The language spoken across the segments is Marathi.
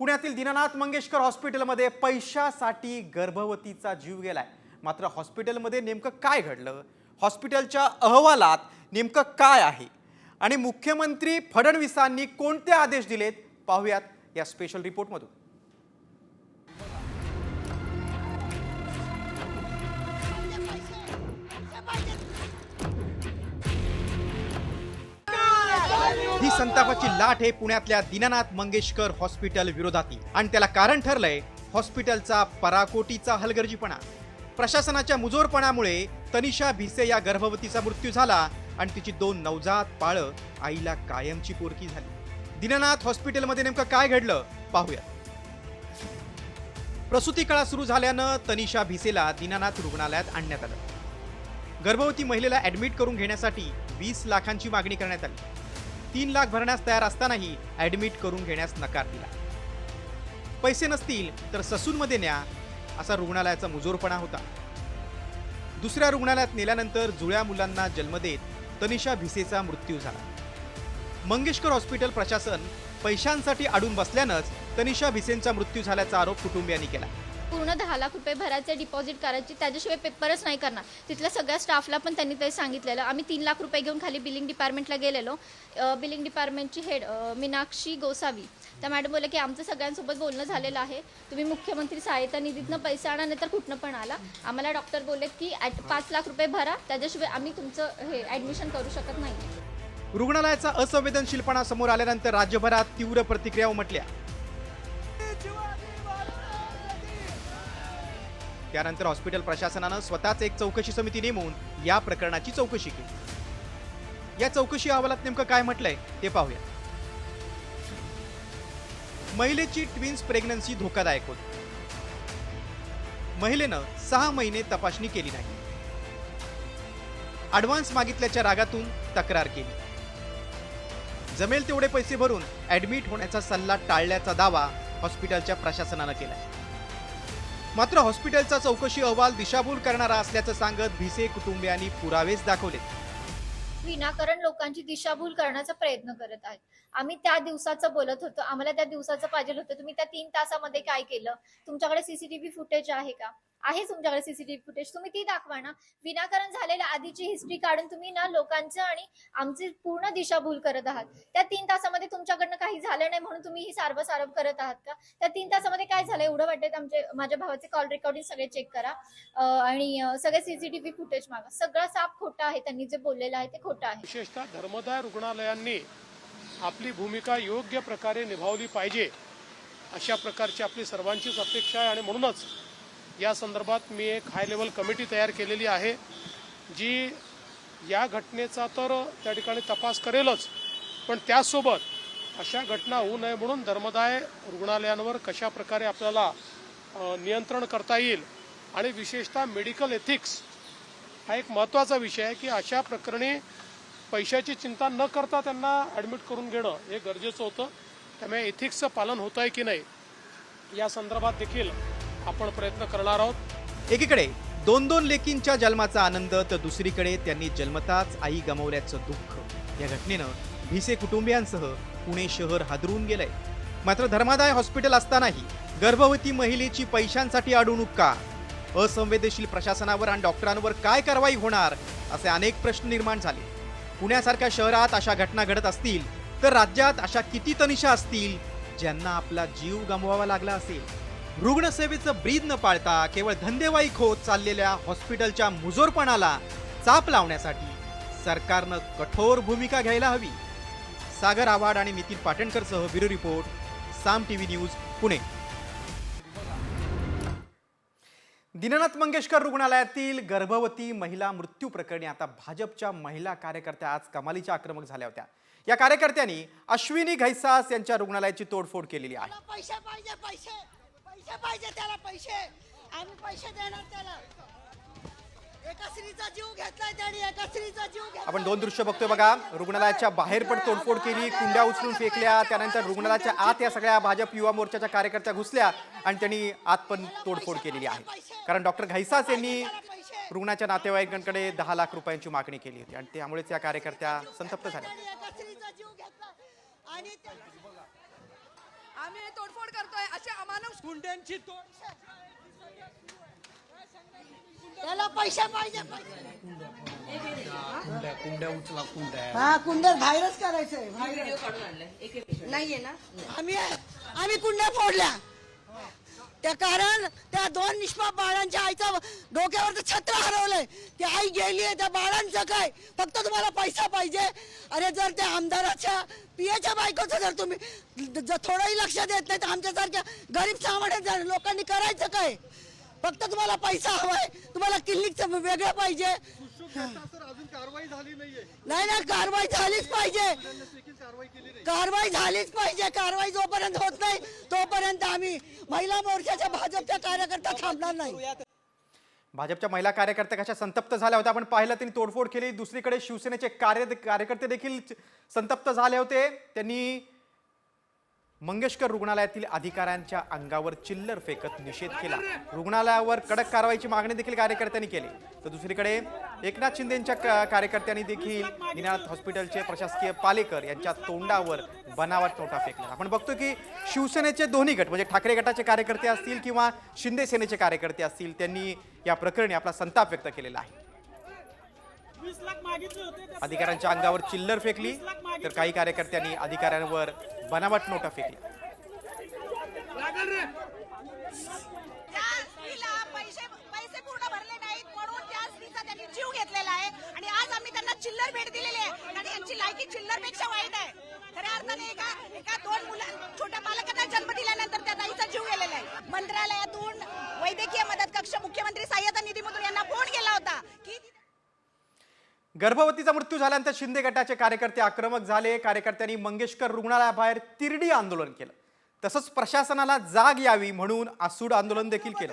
पुण्यातील दीनानाथ मंगेशकर हॉस्पिटलमध्ये पैशासाठी गर्भवतीचा जीव गेलाय। मात्र हॉस्पिटलमध्ये नेमकं काय घडलं, हॉस्पिटलच्या अहवालात नेमकं काय आहे आणि मुख्यमंत्री फडणवीसांनी कोणते आदेश दिलेत, पाहूयात या स्पेशल रिपोर्टमधून। ही संतापाची लाट आहे पुण्यातल्या दीनानाथ मंगेशकर हॉस्पिटल विरोधातील आणि त्याला कारण ठरलंय हॉस्पिटलचा पराकोटीचा हलगर्जीपणा। प्रशासनाच्या मुजोरपणामुळे तनिषा भिसे या गर्भवतीचा मृत्यू झाला आणि तिची 2 नवजात बाळं आईला कायमची पोरकी झाली। दीनानाथ हॉस्पिटलमध्ये नेमकं काय घडलं, पाहूया। प्रसूती काळ सुरू झाल्यानं तनिषा भिसेला दीनानाथ रुग्णालयात आणण्यात आलं। गर्भवती महिलेला ऍडमिट करून घेण्यासाठी 20 लाखांची मागणी करण्यात आली। 3 लाख भरण्यास तयार असतानाही ऍडमिट करून घेण्यास नकार दिला। पैसे नसतील तर ससूनमध्ये न्या, असा रुग्णालयाचा मुजोरपणा होता। दुसऱ्या रुग्णालयात नेल्यानंतर जुळ्या मुलांना जन्म देत तनिषा भिसेचा मृत्यू झाला। मंगेशकर हॉस्पिटल प्रशासन पैशांसाठी अडून बसल्यानंच तनिषा भिसेंचा मृत्यू झाल्याचा आरोप कुटुंबियांनी केला। पूर्ण 10 लाख रुपये भरायचे, डिपॉझिट करायची, त्याच्याशिवाय पेपरच नाही करणार। तिथल्या सगळ्या स्टाफला पण त्यांनी ते सांगितलेलं। आम्ही 3 लाख रुपये घेऊन खाली बिलिंग डिपार्टमेंटला गेलेलो। बिलिंग डिपार्टमेंटची हेड मीनाक्षी गोसावी त्या मॅडम बोलले की आमचं सगळ्यांसोबत बोलणं झालेलं आहे, तुम्ही मुख्यमंत्री सहायता निधीतनं पैसे आणा, नाही तर कुठनं पण आला। आम्हाला डॉक्टर बोलले की 5 लाख रुपये भरा, त्याच्याशिवाय आम्ही तुमचं हे ॲडमिशन करू शकत नाही। रुग्णालयाचा असंवेदनशीलपणा समोर आल्यानंतर राज्यभरात तीव्र प्रतिक्रिया उमटल्या। त्यानंतर हॉस्पिटल प्रशासनानं स्वतःच एक चौकशी समिती नेमून या प्रकरणाची चौकशी केली। या चौकशी अहवालात नेमकं काय म्हटलंय ते पाहूया। महिलेची ट्विन्स प्रेग्नन्सी धोकादायक होती। महिलेनं 6 महिने तपासणी केली नाही। ॲडव्हान्स मागितल्याच्या रागातून तक्रार केली। जमेल तेवढे पैसे भरून ऍडमिट होण्याचा सल्ला टाळल्याचा दावा हॉस्पिटलच्या प्रशासनानं केला। मात्र हॉस्पिटलचा चौकशी अहवाल दिशाभूल करणारा असल्याचं सांगत भिसे कुटुंबियांनी पुरावेच दाखवले। विनाकारण लोकांची दिशाभूल करण्याचा प्रयत्न करत आहेत। आम्ही त्या दिवसाचं बोलत होतो, आम्हाला त्या दिवसाचं पाहिजे होतं। तुम्ही त्या 3 तासामध्ये काय केलं? तुमच्याकडे सीसीटीव्ही फुटेज आहे का? आहे तुमच्याकडे सीसीटीव्ही फुटेज, तुम्ही ती दाखवा ना। विनाकारण झालेल्या आधीची हिस्ट्री काढून तुम्ही ना लोकांचं आणि आमची पूर्ण दिशाभूल करत आहात। त्या 3 तासामध्ये तुमच्याकडनं काही झालं नाही म्हणून तुम्ही ही सारवासारव करत आहात का? त्या 3 तासामध्ये काय झालं एवढं वाटतं? माझ्या भावाचे कॉल रेकॉर्डिंग सगळे चेक करा आणि सगळे सीसीटीव्ही फुटेज मागा। सगळं साफ खोटं आहे, त्यांनी जे बोललेलं आहे ते खोटं आहे। विशेषतः धर्मदाय रुग्णालयांनी आपली भूमिका योग्य प्रकारे निभावली पाहिजे, अशा प्रकारची आपली सर्वांचीच अपेक्षा आहे। आणि म्हणूनच या संदर्भात मी एक हाय लेवल कमिटी तयार केलेली आहे, जी या घटनेचा तर त्या ठिकाणी तपास करेलच, पण त्याचसोबत अशा घटना होऊ नये म्हणून धर्मदाय रुग्णालयांवर कशा प्रकारे आपल्याला नियंत्रण करता येईल आणि विशेषतः मेडिकल एथिक्स हा एक महत्त्वाचा विषय आहे की अशा प्रकरणी पैशाची चिंता न करता त्यांना ॲडमिट करून घेणं हे गरजेचं होतं। त्यामुळे एथिक्सचं पालन होत आहे की नाही या संदर्भात देखील आपण प्रयत्न करणार आहोत। एकीकडे 2 लेकींच्या जन्माचा आनंद तर दुसरीकडे त्यांनी जन्मताच आई गमावल्याचं दुःख। या घटनेनं भिसे कुटुंबियांसह पुणे शहर हादरून गेलंय। मात्र धर्मादाय हॉस्पिटल असतानाही गर्भवती महिलेची पैशांसाठी अडवणूक का? असंवेदनशील प्रशासनावर आणि डॉक्टरांवर काय कारवाई होणार, असे अनेक प्रश्न निर्माण झाले। पुण्यासारख्या शहरात अशा घटना घडत असतील तर राज्यात अशा किती तनिषा असतील ज्यांना आपला जीव गमवावा लागला असेल? रुग्णसेवेचं ब्रीद न पाळता केवळ धंदेवाईक होत चाललेल्या हॉस्पिटलच्या मुजोरपणाला चाप लावण्यासाठी सरकारनं कठोर भूमिका घ्यायला हवी। सागर आव्हाड आणि नितीन पाटणकरसह ब्युरो रिपोर्ट, साम टीव्ही न्यूज, पुणे। दीनानाथ मंगेशकर रुग्णालयातील गर्भवती महिला मृत्यू प्रकरणी आता भाजपच्या महिला कार्यकर्त्या आज कमालीच्या आक्रमक झाल्या होत्या। या कार्यकर्त्यांनी अश्विनी घैसास यांच्या रुग्णालयाची तोडफोड केलेली आहे। पैसे पाहिजे, पैसे पाहिजे त्याला, पैसे आम्ही पैसे देणार त्याला। एका स्त्रीचा जीव घेतलाय त्याने, एका स्त्रीचा जीव घेतला। आपण 2 दृश्य बघतोय बघा। रुग्णालयाच्या बाहेर पण तोडफोड केली, कुंड्या उचलून फेकल्या। त्यानंतर रुग्णालयाच्या आत या सगळ्या भाजप युवा मोर्चाच्या कार्यकर्त्या घुसल्या आणि त्यांनी आत पण तोडफोड केलेली आहे। कारण डॉक्टर घैसास यांनी रुग्णाच्या नातेवाईकांकडे 10 लाख रुपयांची मागणी केली होती आणि त्यामुळेच या कार्यकर्त्या संतप्त झाल्या। आम्ही हे तोडफोड करतोय असे अमानुष गुंड्यांची तोड त्याला पैसे पाहिजे कुंड्या उचला कुंड्या हा कुंड्या बाहेरच करायचंय नाहीये ना आम्ही कुंड्या फोडल्या त्या कारण त्या 2 निष्पाप बाळांच्या आईचा डोक्यावरचं छत्र हरवलंय. ती आई गेलीये, त्या बाळांचं काय? फक्त तुम्हाला पैसा पाहिजे. अरे जर त्या आमदाराच्या पियाच्या बायकोचं जर तुम्ही जर थोडंही लक्ष देत नाही तर आमच्यासारख्या गरीब सामान्य लोकांनी करायचं काय? फक्त तुम्हाला पैसा हवाय, तुम्हाला क्लिनिकचं वेगळं पाहिजे. अजून कारवाई झाली नाहीये. नाही ना, कारवाई झालीच पाहिजे. कारवाई केली नाही. कारवाई झालीच पाहिजे. कारवाई जोपर्यंत होत नाही तोपर्यंत आम्ही महिला मोर्चाच्या भाजपच्या कार्यकर्ता थांबणार नाही. भाजपच्या महिला कार्यकर्त्या कशा संतप्त झाल्या होत्या आपण पाहिलं, त्यांनी तोडफोड केली. दुसरीकडे शिवसेनेचे कार्यकर्ते देखील संतप्त झाले होते. त्यांनी मंगेशकर रुग्णालयातील अधिकाऱ्यांच्या अंगावर चिल्लर फेकत निषेध केला. रुग्णालयावर कडक कारवाईची मागणी देखील कार्यकर्त्यांनी केली. तर दुसरीकडे एकनाथ शिंदेंच्या कार्यकर्त्यांनी देखील दीनानाथ हॉस्पिटलचे प्रशासकीय पालेकर यांच्या तोंडावर बनावट नोटा फेकल्या. आपण बघतो की शिवसेनेचे दोन्ही गट म्हणजे ठाकरे गटाचे कार्यकर्ते असतील किंवा शिंदे सेनेचे कार्यकर्ते असतील, त्यांनी या प्रकरणी आपला संताप व्यक्त केलेला आहे. अधिकाऱ्यांच्या अंगावर चिल्लर फेकली तर काही कार्यकर्त्यांनी अधिकाऱ्यांवर बनावट नोटा फेकल्या. पैसे पूर्ण भरले नाहीत म्हणून त्या स्त्रीचा त्यांनी जीव घेतलेला आहे आणि आज आम्ही त्यांना चिल्लर भेट दिलेली आहे आणि यांची लायकी चिल्लर पेक्षा वाईट आहे. खऱ्या अर्थाने एका 2 छोट्या बालकांना जन्म दिल्यानंतर त्या ताईचा जीव गेलेला आहे. मंत्रालयातून वैद्यकीय मदत कक्ष मुख्यमंत्री सहाय्यता निधीमधून यांना फोन केला होता की गर्भवतीचा मृत्यू झाल्यानंतर शिंदे गटाचे कार्यकर्ते आक्रमक झाले. कार्यकर्त्यांनी मंगेशकर रुग्णालयाबाहेर तिरडी आंदोलन केलं. तसंच प्रशासनाला जाग यावी म्हणून आसूड आंदोलन देखील केलं.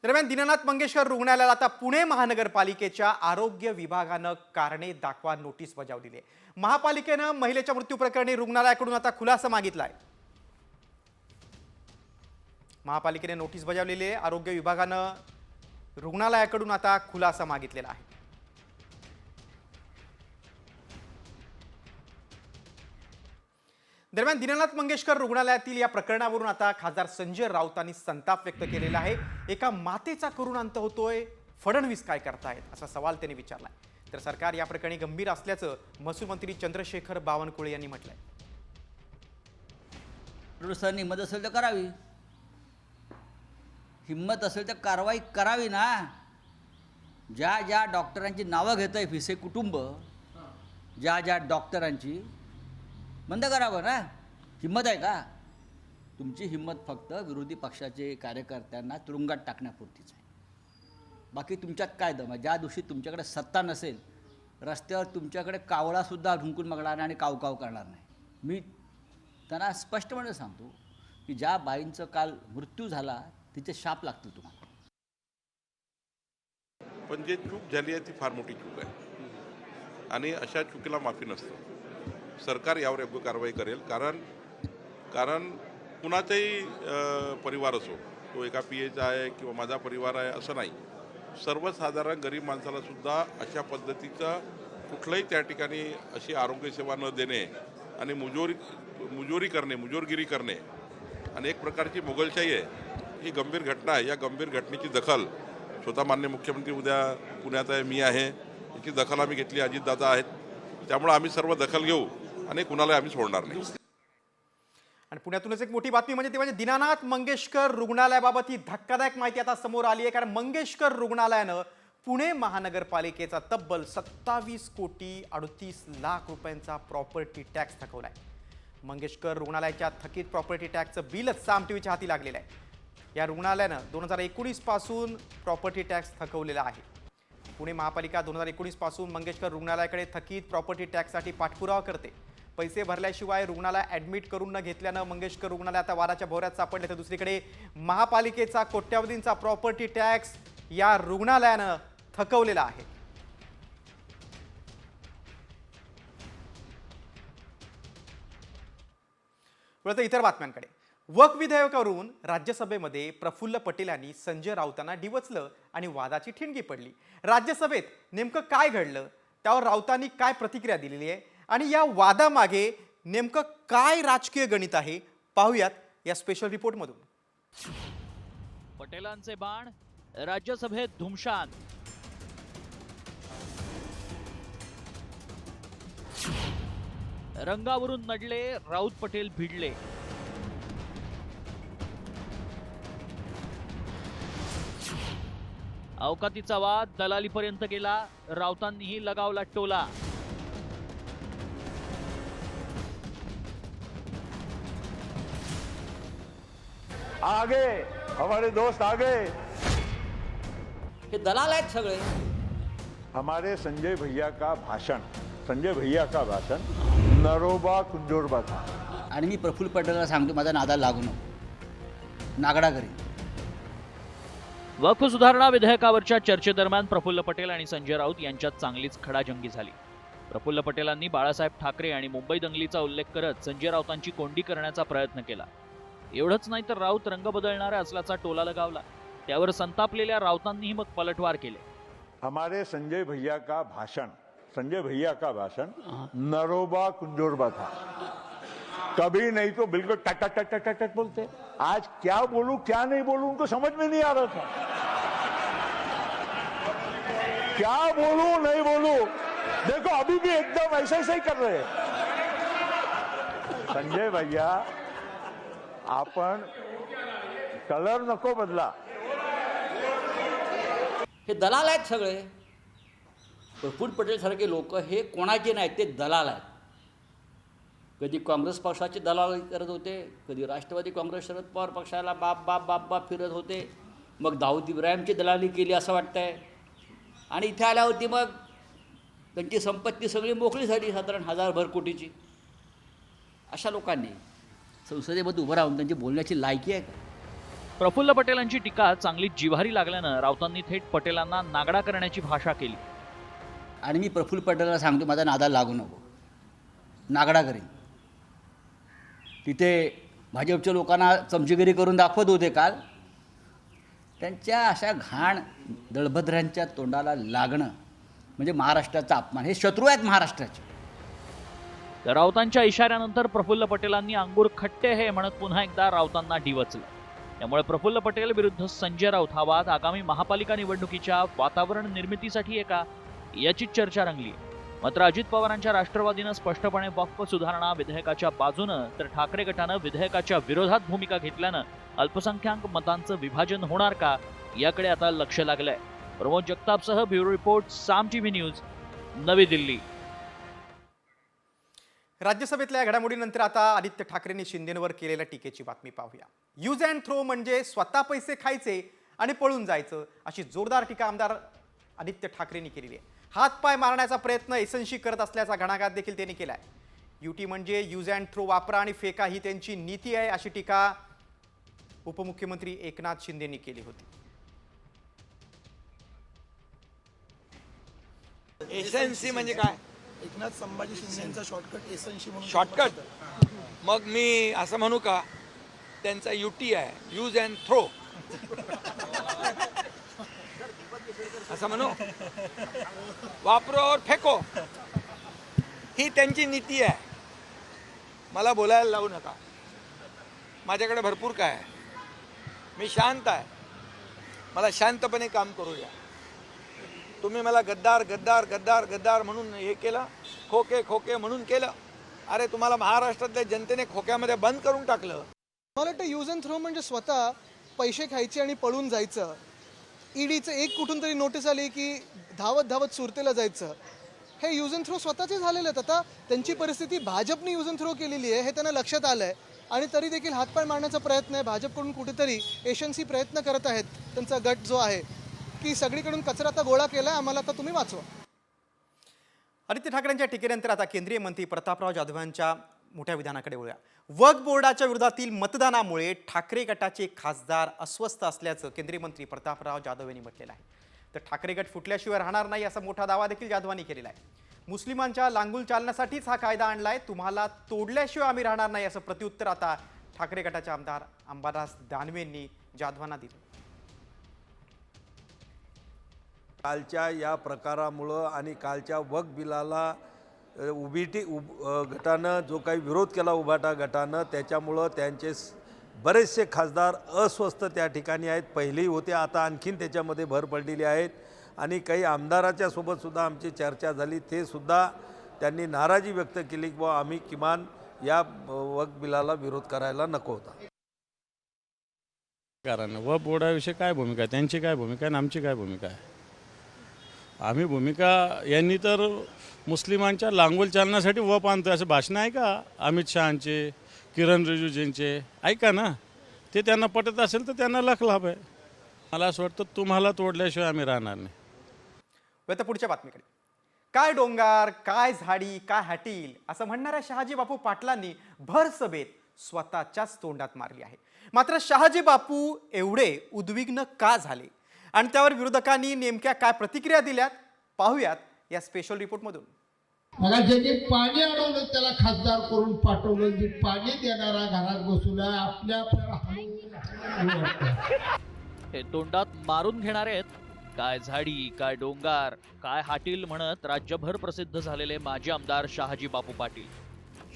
दरम्यान दीनानाथ मंगेशकर रुग्णालयाला आता पुणे महानगरपालिकेच्या आरोग्य विभागानं कारणे दाखवा नोटीस बजावलेली आहे. महापालिकेनं महिलेच्या मृत्यू प्रकरणी रुग्णालयाकडून आता खुलासा मागितलाय. महापालिकेने नोटीस बजावलेली आहे. आरोग्य विभागानं रुग्णालयाकडून आता खुलासा मागितलेला आहे. दरम्यान दीनानाथ मंगेशकर रुग्णालयातील या प्रकरणावरून आता खासदार संजय राऊतांनी संताप व्यक्त केलेला आहे. एका मातेचा करुण अंत होतोय, फडणवीस काय करतायत असा सवाल त्यांनी विचारलाय. तर सरकार या प्रकरणी गंभीर असल्याचं महसूल मंत्री चंद्रशेखर बावनकुळे यांनी म्हटलंय. पोलिसांनी हिंमत असेल तर करावी, हिंमत असेल तर कारवाई करावी ना. ज्या ज्या डॉक्टरांची नावं घेत आहे भिसे कुटुंब, ज्या डॉक्टरांची, बंद करावं ना. हिंमत आहे का तुमची? हिंमत फक्त विरोधी पक्षाचे कार्यकर्त्यांना तुरुंगात टाकण्यापुरतीच आहे. बाकी तुमच्यात काय दम आहे? ज्या दिवशी तुमच्याकडे सत्ता नसेल, रस्त्यावर तुमच्याकडे कावळासुद्धा ढुंकून बघणार नाही आणि कावकाव करणार नाही. मी त्यांना स्पष्टपणे सांगतो की ज्या बाईंचं काल मृत्यू झाला तिचे शाप लागतील तुम्हाला. पण जे चूक झाली आहे ती फार मोठी चूक आहे आणि अशा चुकीला माफी नसतं. सरकार यावर योग्य कारवाई करेल. कारण कुणाचाही परिवार असो, तो एका PAचा आहे किंवा माझा परिवार आहे असं नाही. सर्वसाधारण गरीब माणसाला सुद्धा अशा पद्धतीचं कुठलंही त्या ठिकाणी अशी आरोग्यसेवा न देणे आणि मुजोरगिरी करणे आणि एक प्रकारची मोगलशाही आहे. ही गंभीर घटना आहे. या गंभीर घटनेची दखल स्वतः माननीय मुख्यमंत्री उद्या पुण्यात आहे, मी आहे, याची दखल आम्ही घेतली. अजितदादा आहेत, त्यामुळे आम्ही सर्व दखल घेऊ आणि कुणाला आम्ही सोडणार नाही. आणि पुण्यातूनच एक मोठी बातमी म्हणजे ती म्हणजे दीनानाथ मंगेशकर रुग्णालयाबाबत ही धक्कादायक माहिती आता समोर आली आहे. कारण मंगेशकर रुग्णालयानं पुणे महानगरपालिकेचा तब्बल 27 कोटी 38 लाख रुपयांचा प्रॉपर्टी टॅक्स थकवलाय. मंगेशकर रुग्णालयाच्या थकीत प्रॉपर्टी टॅक्सचं बिलच साम टीव्हीच्या हाती लागलेलं आहे. या रुग्णालयानं 2019 पासून प्रॉपर्टी टॅक्स थकवलेला आहे. पुणे महापालिका 2019 पासून मंगेशकर रुग्णालयाकडे थकीत प्रॉपर्टी टॅक्ससाठी पाठपुरावा करते. पैसे भरल्याशिवाय रुग्णालय ॲडमिट करून न घेतल्यानं मंगेशकर रुग्णालय आता वाराच्या भोवऱ्यात सापडले. तर दुसरीकडे महापालिकेचा कोट्यावधींचा प्रॉपर्टी टॅक्स या रुग्णालयानं थकवलेला आहे. वळतं इतर बातम्यांकडे. वक विधेयकावरून राज्यसभेमध्ये प्रफुल्ल पटेल यांनी संजय राऊतांना डिवचलं आणि वादाची ठिणगी पडली. राज्यसभेत नेमकं काय घडलं, त्यावर राऊतांनी काय प्रतिक्रिया दिलेली आहे आणि या वादामागे नेमकं काय राजकीय गणित आहे, पाहूयात या स्पेशल रिपोर्टमधून. पटेलांचे बाण राज्यसभेत धुमशान. रंगावरून नडले राऊत पटेल भिडले. अवकातीचा वाद दलालीपर्यंत गेला. राऊतांनीही लगावला टोला. आगे हमारे दोस्त आगे. हे दलाल आहेत सगळे. हमारे संजय भैया का भाषण नरोबा कुंजोरबा था. आणि मी प्रफुल्ल पटेलला सांगतो, माझा नादाला लागू नको, नागडा करेन. वक्फ सुधारणा विधेयकावरच्या चर्चेदरम्यान प्रफुल्ल पटेल आणि संजय राऊत यांच्यात चांगलीच खडाजंगी झाली. प्रफुल्ल पटेलांनी बाळासाहेब ठाकरे आणि मुंबई दंगलीचा उल्लेख करत संजय राऊतांची कोंडी करण्याचा प्रयत्न केला. एवढंच नाही तर राऊत रंग बदलणारे असल्याचा टोला लगावला. त्यावर संतापलेल्या राऊतांनीही मग पलटवार केले. हमारे संजय भैया का भाषण नरोबा कुंजोरबा था. कभी नहीं तो बिल्कुल टट टट टट टट टट बोलते. आज क्या बोलूं क्या नहीं बोलूं उनको समझ में नहीं आ रहा था. क्या बोलूं नहीं बोलूं, देखो अभी भी एकदम ऐसा ही कर रहे हैं. संजय भैया आपण कलर नको बदला. हे दलाल आहेत सगळे. प्रफुल्ल पटेल सारखे लोक हे कोणाचे नाहीत, ते दलाल आहेत. कधी काँग्रेस पक्षाचे दलाल करत होते, कधी राष्ट्रवादी काँग्रेस शरद पवार पक्षाला बाप बाप बाप बाप फिरत होते. मग दाऊद इब्राहिमची दलाली केली असं वाटतंय. आणि इथे आल्यावरती मग त्यांची संपत्ती सगळी मोकळी झाली, साधारण 1000 कोटीची. अशा लोकांनी संसदेमध्ये उभं राहून त्यांची बोलण्याची लायकी आहे का? प्रफुल्ल पटेलांची टीका चांगली जिव्हारी लागल्यानं राऊतांनी थेट पटेलांना नागडा करण्याची भाषा केली. आणि मी प्रफुल्ल पटेलला सांगतो, माझा नादाला लागू नको, नागडा करेन. तिथे भाजपच्या लोकांना चमचेगिरी करून दाखवत होते काल. त्यांच्या अशा घाण दळभद्रांच्या तोंडाला लागणं म्हणजे महाराष्ट्राचा अपमान. हे शत्रू आहेत महाराष्ट्राचे. तर राऊतांच्या इशाऱ्यानंतर प्रफुल्ल पटेलांनी अंगूर खट्टे हे म्हणत पुन्हा एकदा राऊतांना डिवचलं. त्यामुळे प्रफुल्ल पटेल विरुद्ध संजय राऊत हा वाद आगामी महापालिका निवडणुकीच्या वातावरण निर्मितीसाठी आहे का, याची चर्चा रंगली. मात्र अजित पवारांच्या राष्ट्रवादीनं स्पष्टपणे वक्फ सुधारणा विधेयकाच्या बाजूनं तर ठाकरे गटानं विधेयकाच्या विरोधात भूमिका घेतल्यानं अल्पसंख्याक मतांचं विभाजन होणार का, याकडे आता लक्ष लागलंय. प्रमोद जगतापसह ब्युरो रिपोर्ट, साम टीव्ही न्यूज, नवी दिल्ली. राज्यसभेतल्या घडामोडीनंतर आता आदित्य ठाकरेंनी शिंदेंवर केलेल्या टीकेची बातमी पाहूया. यूज अँड थ्रो म्हणजे स्वतः पैसे खायचे आणि पळून जायचं, अशी जोरदार टीका आमदार आदित्य ठाकरेंनी केलेली आहे. हातपाय मारण्याचा प्रयत्न एसएनसी करत असल्याचा घणाघात देखील त्यांनी केलाय. युटी म्हणजे यूज अँड थ्रो वापरा आणि फेका ही त्यांची नीती आहे, अशी टीका उपमुख्यमंत्री एकनाथ शिंदेंनी केली होती. एसएनसी म्हणजे काय? एकनाथ संभाजी शिंदेचा शॉर्टकट एसएनसी म्हणून. शॉर्टकट? मग मी असं म्हणू का, त्यांचा युटी आहे, यूज अँड थ्रो असं म्हणू? वापरो और फेको ही त्यांची नीती आहे. मला बोलायला लावू नका. माझ्याकडे भरपूर काय आहे. मी शांत आहे. मला शांतपणे काम करू द्या. तुम्ही मला गद्दार गद्दार गद्दार गद्दार म्हणून हे केलं, खोके खोके म्हणून केलं. अरे तुम्हाला महाराष्ट्रातल्या जनतेने खोक्यामध्ये बंद करून टाकलं. मला वाटतं यूज अँड थ्रो म्हणजे स्वतः पैसे खायचे आणि पळून जायचं. ईडीचं एक कुठून तरी नोटीस आली की धावत धावत सुरतेला जायचं. हे यूज अँड थ्रो स्वतःचे झालेले आहेत. आता त्यांची परिस्थिती भाजपने यूज अँड थ्रो केलेली आहे हे त्यांना लक्षात आलं आहे आणि तरी देखील हातपाय मारण्याचा प्रयत्न आहे. भाजपकडून कुठेतरी एसएनसी प्रयत्न करत आहेत, त्यांचा गट जो आहे, की सगळीकडून कचरा आता गोळा केलाय, आम्हाला आता तुम्ही वाचवा. आदित्य ठाकरेंच्या टीकेनंतर आता केंद्रीय मंत्री प्रतापराव जाधवांच्या मोठ्या विधानाकडे वळूया. वक्फ बोर्डाच्या विरोधातील मतदानामुळे ठाकरे गटाचे खासदार अस्वस्थ असल्याचं केंद्रीय मंत्री प्रतापराव जाधव यांनी म्हटलेलं आहे. तर ठाकरे गट फुटल्याशिवाय राहणार नाही असा मोठा दावा देखील जाधवांनी केलेला आहे. मुस्लिमांच्या लांगुल चालण्यासाठीच हा कायदा आणलाय, तुम्हाला तोडल्याशिवाय आम्ही राहणार नाही असं प्रत्युत्तर आता ठाकरे गटाचे आमदार अंबादास दानवेंनी जाधवांना दिलं. कालच्या या प्रकारामुळं आणि कालच्या वक्फ बिलाला गटानं जो काही विरोध केला उभाटा गटानं, त्याच्यामुळं त्यांचे बरेचसे खासदार अस्वस्थ त्या ठिकाणी आहेत. पहिलेही होते, आता आणखीन त्याच्यामध्ये भर पडलेली आहेत. आणि काही आमदाराच्या सोबतसुद्धा आमची चर्चा झाली, ते सुद्धा त्यांनी नाराजी व्यक्त केली की आम्ही किमान या वक्फ बिलाला विरोध करायला नको होता. कारण वक्फ बोर्डाविषयी काय भूमिका आहे, त्यांची काय भूमिका आहे आणि आमची काय भूमिका आहे. आम्ही भूमिका, यांनी तर मुस्लिमांच्या लांगोल चालण्यासाठी वक्फ आणतो असं भाषण आहे का अमित शहांचे, किरण रिजिजूंचे? ऐका ना, ते त्यांना पटत असेल तर त्यांना लाख लाभ आहे. मला असं वाटतं तुम्हाला तोडल्याशिवाय आम्ही राहणार नाही. आता पुढच्या बातमीकडे. काय डोंगर, काय झाडी, काय हॅटील असं म्हणणाऱ्या शहाजी बापू पाटलांनी भर सभेत स्वतःच्याच तोंडात मारली आहे. मात्र शहाजी बापू एवढे उद्विग्न का झाले आणि त्यावर विरोधकांनी नेमक्या काय प्रतिक्रिया दिल्यात पाहूयात या स्पेशल रिपोर्टमधून. मला ज्यांनी पाणी अडवलं त्याला खासदार करून पाठवलं, जे पाणी देणारा घरात बसवला आपल्या हे तोंडात मारून घेणारे आहेत. काय झाडी, काय डोंगर, काय हाटील म्हणत राज्यभर प्रसिद्ध झालेले माजी आमदार शहाजी बापू पाटील.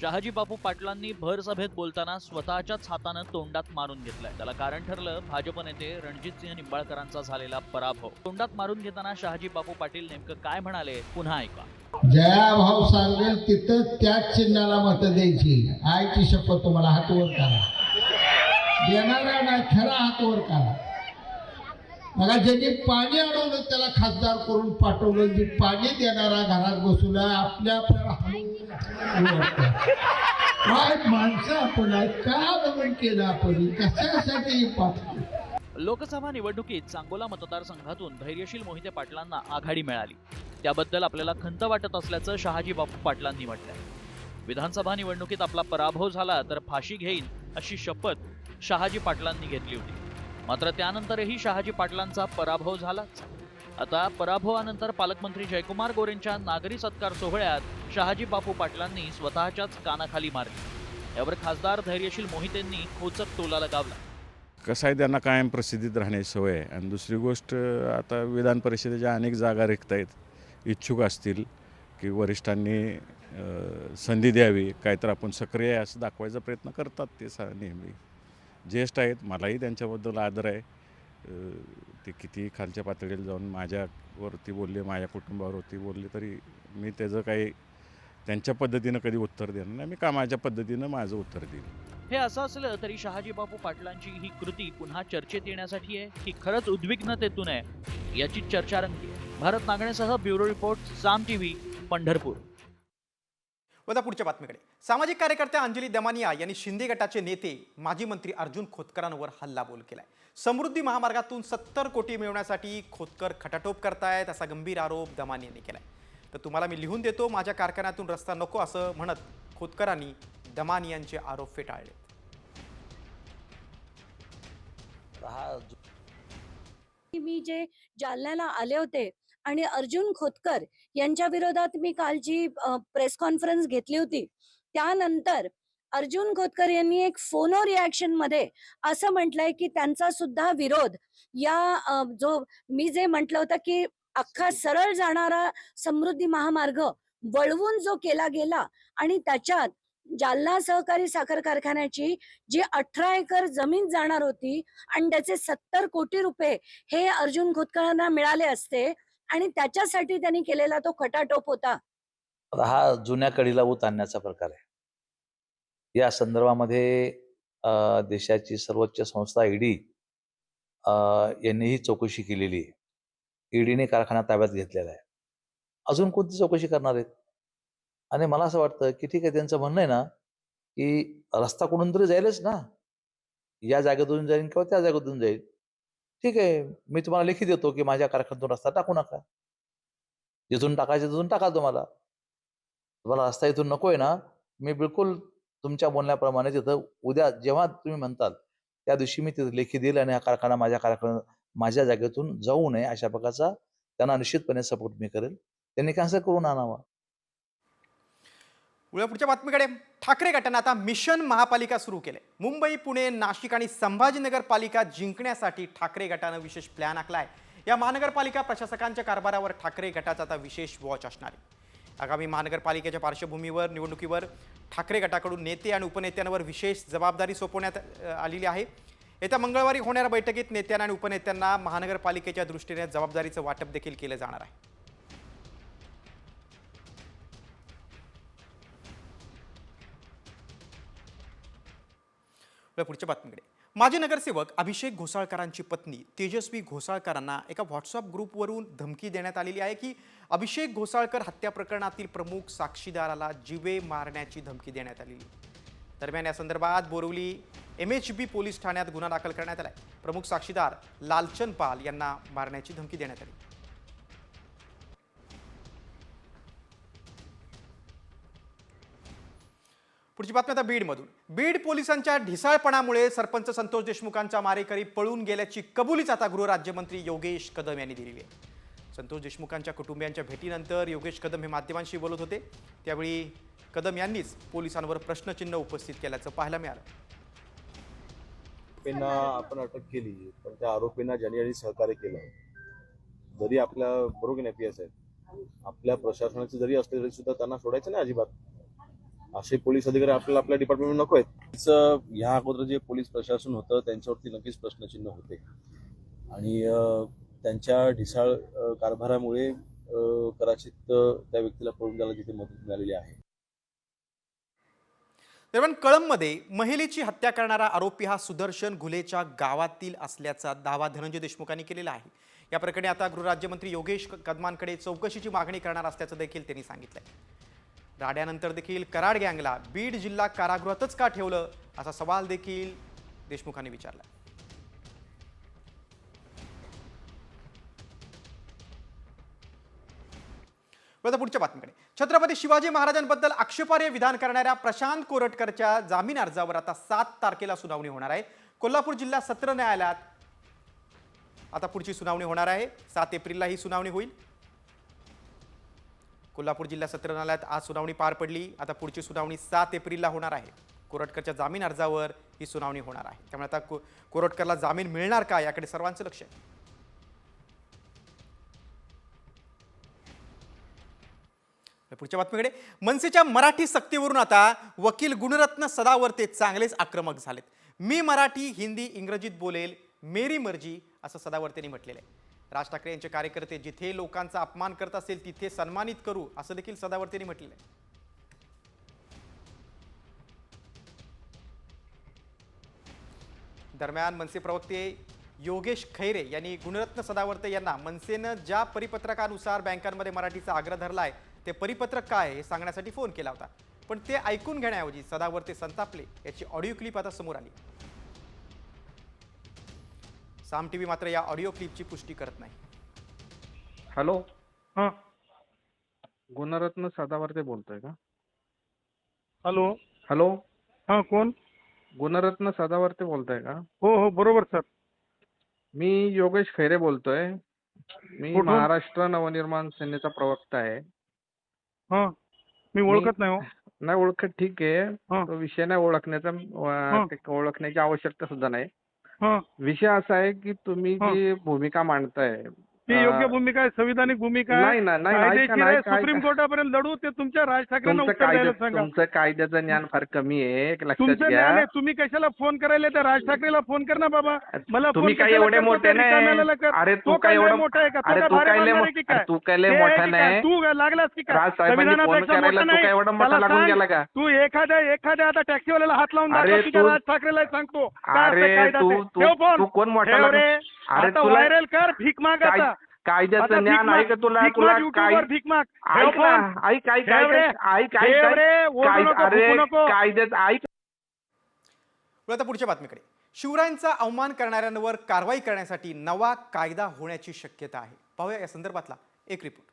शहाजी बापू पाटलांनी भर सभेत बोलताना स्वतःच्याच हातानं तोंडात मारून घेतलंय. त्याला कारण ठरलं भाजप नेते रणजितसिंह निंबाळकरांचा झालेला पराभव. तोंडात मारून घेताना शहाजी बापू पाटील नेमकं काय म्हणाले पुन्हा ऐका. जया भाऊ सांगेल तिथं त्याच चिन्हाला मत द्यायची. आईची शपथ तुम्हाला हात वर करा, देणारा नाही खरा हात वर करा. मला ज्यांनी पाणी अडवलं त्याला खासदार करून पाठवलं, जे पाणी देणारा घरात बसवला आपल्या काय माणसं आपण का बघून केलं आपण कशासाठी पाठवलं. लोकसभा निवडणुकीत सांगोला मतदारसंघातून धैर्यशील मोहिते पाटलांना आघाडी मिळाली. त्याबद्दल आपल्याला खंत वाटत असल्याचं शहाजी बापू पाटलांनी म्हटलंय. विधानसभा निवडणुकीत आपला पराभव झाला तर फाशी घेईन अशी शपथ शहाजी पाटलांनी घेतली होती. मात्र त्यानंतरही शहाजी पाटलांचा पराभव झालाच. आता पराभवानंतर पालकमंत्री जयकुमार गोरेंच्या नागरी सत्कार सोहळ्यात शहाजी बापू पाटलांनी स्वतःच्याच कानाखाली मारली. यावर खासदार धैर्यशील मोहितेंनी खोचक टोला लगावला. कसं आहे, त्यांना कायम प्रसिद्धीत राहण्याची सवय आहे. आणि दुसरी गोष्ट, आता विधान परिषदेच्या अनेक जागा रिक्त आहेत. इच्छुक असतील की वरिष्ठांनी संधी द्यावी, काहीतर आपण सक्रिय आहे असं दाखवायचा प्रयत्न करतात ते नेहमी. ज्येष्ठ आहेत, मलाही त्यांच्याबद्दल आदर आहे. ते किती खालच्या पातळीला जाऊन माझ्यावरती बोलले, माझ्या कुटुंबावरती बोलले, तरी मी त्याचं काही त्यांच्या पद्धतीनं कधी उत्तर देणार नाही. मी कामाच्या पद्धतीनं माझं उत्तर देईन. हे असं असलं तरी शहाजी बापू पाटलांची ही कृती पुन्हा चर्चेत येण्यासाठी आहे की खरंच उद्विग्नतेतून आहे याची चर्चा रंगली आहे. भारत नागणेसह ब्युरो रिपोर्ट, साम टीव्ही, पंढरपूर. आता पुढच्या बातमीकडे. सामाजिक कार्यकर्त्या अंजली दमानिया यांनी शिंदे गटाचे नेते माजी मंत्री अर्जुन खोतकरांवर हल्लाबोल केलाय. समृद्धी महामार्गातून 70 कोटी मिळवण्यासाठी खोतकर खटाटोप करतायत असा गंभीर आरोप दमानिया यांनी केलाय. तर तुम्हाला मी लिहून देतो, माझ्या कारखान्यातून रस्ता नको असं म्हणत खोतकरांनी दमानियांचे आरोप फेटाळले. मी जे जालन्याला आले होते आणि अर्जुन खोतकर यांच्या विरोधात मी कालची प्रेस कॉन्फरन्स घेतली होती, त्यानंतर अर्जुन खोतकर यांनी एक फोनो रिॲक्शन मध्ये असं म्हटलंय की त्यांचा सुद्धा विरोध या जो मी जे म्हटलं होतं की अख्खा सरळ जाणारा समृद्धी महामार्ग वळवून जो केला गेला आणि त्याच्यात जालना सहकारी साखर कारखान्याची जी 18 एकर जमीन जाणार होती आणि त्याचे 70 कोटी रुपये हे अर्जुन खोतकरांना मिळाले असते आणि त्याच्यासाठी त्यांनी केलेला तो खटाटोप होता. हा जुन्या कढीला ऊत आणण्याचा प्रकार आहे. या संदर्भामध्ये देशाची सर्वोच्च संस्था ईडी यांनी ही चौकशी केलेली आहे. ईडीने कारखाना ताब्यात घेतलेला आहे. अजून कोणती चौकशी करणार आहेत? आणि मला असं वाटतं की ठीक आहे, त्यांचं म्हणणं आहे ना की रस्ता कुठून तरी जाईलच ना, या जागेतून जाईल किंवा त्या जागेतून जाईल. ठीक आहे, मी तुम्हाला लेखी देतो की माझ्या कारखान्यातून रस्ता टाकू नका, जिथून टाकायचं तिथून टाका. तुम्हाला रस्ता इथून नको आहे ना, मी बिलकुल तुमच्या बोलण्याप्रमाणे तिथं उद्या जेव्हा तुम्ही म्हणताल त्या दिवशी मी तिथे लेखी देईल आणि हा कारखाना माझ्या जागेतून जाऊ नये अशा प्रकारचा त्यांना निश्चितपणे सपोर्ट मी करेल. त्यांनी कॅन्सल करून आणावा. पुढच्या बातमीकडे. ठाकरे गटानं आता मिशन महापालिका सुरू केले. मुंबई, पुणे, नाशिक आणि संभाजीनगर पालिका जिंकण्यासाठी ठाकरे गटानं विशेष प्लॅन आखलाय. या महानगरपालिका प्रशासकांच्या कारभारावर ठाकरे गटाचा आता विशेष वॉच असणार आहे. आगामी महानगरपालिकेच्या पार्श्वभूमीवर निवडणुकीवर ठाकरे गटाकडून नेते आणि उपनेत्यांवर विशेष जबाबदारी सोपवण्यात आलेली आहे. येत्या मंगळवारी होणाऱ्या बैठकीत नेत्यांना आणि उपनेत्यांना महानगरपालिकेच्या दृष्टीने जबाबदारीचं वाटप देखील केलं जाणार आहे. पुढच्या बातमीकडे. माजी नगरसेवक अभिषेक घोसाळकरांची पत्नी तेजस्वी घोसाळकरांना एका व्हॉट्सअप ग्रुपवरून धमकी देण्यात आलेली आहे की अभिषेक घोसाळकर हत्या प्रकरणातील प्रमुख साक्षीदाराला जीवे मारण्याची धमकी देण्यात आलेली. दरम्यान या संदर्भात बोरिवली MHB पोलीस ठाण्यात गुन्हा दाखल करण्यात आलाय. प्रमुख साक्षीदार लालचंद पाल यांना मारण्याची धमकी देण्यात आली. पुढची बातमी आता बीडमधून. बीड पोलिसांच्या ढिसाळपणामुळे सरपंच संतोष देशमुखांच्या मारेकरी पळून गेल्याची कबुलीच आता गृहराज्यमंत्री योगेश कदम यांनी दिलेली आहे. संतोष देशमुखांच्या कुटुंबियांच्या भेटीनंतर योगेश कदम हे माध्यमांशी बोलत होते. त्यावेळी कदम यांनीच पोलिसांवर प्रश्नचिन्ह उपस्थित केल्याचं पाहायला मिळालं. आरोपींना आपण अटक केली, पण त्या आरोपींना ज्यांनी सहकार्य केलं, जरी आपल्या बरोबर PS आहेत, आपल्या प्रशासनाचे जरी असले तरी सुद्धा त्यांना सोडायचं नाही अजिबात. असे पोलीस अधिकारी आपल्याला आपल्या डिपार्टमेंट नको आहेत. ह्या अगोदर जे पोलीस प्रशासन होतं त्यांच्यावरती नक्कीच प्रश्नचिन्ह होते आणि त्यांच्या ढिसाळ कारभारामुळे कदाचित त्या व्यक्तीला पळून जायला तिथे मदत मिळालेली आहे. दरम्यान कळंबमध्ये महिलेची हत्या करणारा आरोपी हा सुदर्शन घुलेच्या गावातील असल्याचा दावा धनंजय देशमुखांनी केलेला आहे. या प्रकरणी आता गृहराज्यमंत्री योगेश कदमांकडे चौकशीची मागणी करणार असल्याचं देखील त्यांनी सांगितलंय. राड्यानंतर देखील कराड गँगला बीड जिल्हा कारागृहातच का ठेवलं असा सवाल देखील देशमुखांनी विचारला. पुढच्या बातमीकडे. छत्रपती शिवाजी महाराजांबद्दल आक्षेपार्ह विधान करणाऱ्या प्रशांत कोरटकरच्या जामीन अर्जावर आता 7 तारखेला सुनावणी होणार आहे. कोल्हापूर जिल्हा सत्र न्यायालयात आता पुढची सुनावणी होणार आहे. 7 एप्रिलला ही सुनावणी होईल. कोल्हापूर जिल्हा सत्र न्यायालयात आज सुनावणी पार पडली. आता पुढची सुनावणी 7 एप्रिलला होणार आहे. कोरटकरच्या जामीन अर्जावर ही सुनावणी होणार आहे. त्यामुळे आता कोरटकरला जामीन मिळणार का याकडे सर्वांचं लक्ष आहे. पुढच्या बातमीकडे. मनसेच्या मराठी सक्तीवरून आता वकील गुणरत्न सदावर्ते चांगलेच आक्रमक झालेत. मी मराठी, हिंदी, इंग्रजीत बोलेल, मेरी मर्जी असं सदावर्तेंनी म्हटलेलं आहे. राज ठाकरे यांचे कार्यकर्ते जिथे लोकांचा अपमान करत असेल तिथे सन्मानित करू असं देखील सदावर्तेंनी म्हटलेलं आहे. दरम्यान मनसे प्रवक्ते योगेश खैरे यांनी गुणरत्न सदावर्ते यांना मनसेनं ज्या परिपत्रकानुसार बँकांमध्ये मराठीचा आग्रह धरलाय ते परिपत्रक काय हे सांगण्यासाठी फोन केला होता. पण ते ऐकून घेण्याऐवजी सदावर्ते संतापले. याची ऑडिओ क्लिप आता समोर आली. साम टीव्ही मात्र या ऑडिओ क्लिपची पुष्टी करत नाही. हॅलो, हां, गुणरत्न सदावर्ते बोलतोय का? हॅलो हॅलो, हां, कोण? गुणरत्न सदावर्ते बोलताय का? हो हो, बरोबर सर. मी योगेश खैरे बोलतोय. मी कुठून? महाराष्ट्र नवनिर्माण सेनेचा प्रवक्ता आहे. हां, मी ओळखत नाही हो. नाही ओळखत, ठीक आहे. हां. तो विषय नाही ओळखण्याची आवश्यकता सुद्धा नाही. हां, विषय असा आहे की तुम्ही जी भूमिका मांडताय ती योग्य भूमिका आहे, संविधानिक भूमिका नाही ना, नाही, ऐका कायदेशीर ना, आहे. ऐका, सुप्रीम ऐका. कोर्टापर्यंत लढू. ते तुमच्या राज ठाकरेंना तुमचं उत्तर द्यायला सांगा. तुमचं कायद्याचं ज्ञान फार कमी आहे, एक लक्षात तुमचं घ्या. ज्ञान आहे. तुम्ही कशाला फोन करायला? त्या राज ठाकरेला फोन कर ना बाबा. मला तुम्ही फोन काय कशाला एवढे करतो? मोठे त्या नाही. रिकाम्याला कर. अरे तो तू काय लय एवढं मोठा आहे का? तो अरे काय तू भारी काय लय मानणार आहे की काय? तू काय लय ते मोठा आहे की काय? नाही. तू लागलास की काय? राज साहेबांनी फोन संविधानापेक्षा करायला मोठा तू काय नाही. एवढा मोठा त्याला लागून सांग, गेला का? तू एखाद्या आता टॅक्सीवाल्याला हात लावून अरे दाखव की त्या तू- राज ठाकरेला सांगतो काय अरे असतं कायदा ते. तू ठेव फोन. तू कोण मोठा ठेव लागून? रे. अरे आता तुला व्हायरल कर. भीक माग आता. आता कायद्याचं भीक ज्ञान माग. आहे का तुला? भीक तुला माग, YouTubeवर भीक माग. ठेव ऐक ना, फोन. ऐक ऐक ठेव रे. ऐक ठेव रे. ओरडू ऐक नको, अरे फुकू नको. कायद्याचं ऐक. आता पुढच्या बातमीकडे. शिवरायांचा अवमान करणाऱ्यांवर कारवाई करण्यासाठी नवा कायदा होण्याची शक्यता आहे. पाहूया या संदर्भातला एक रिपोर्ट.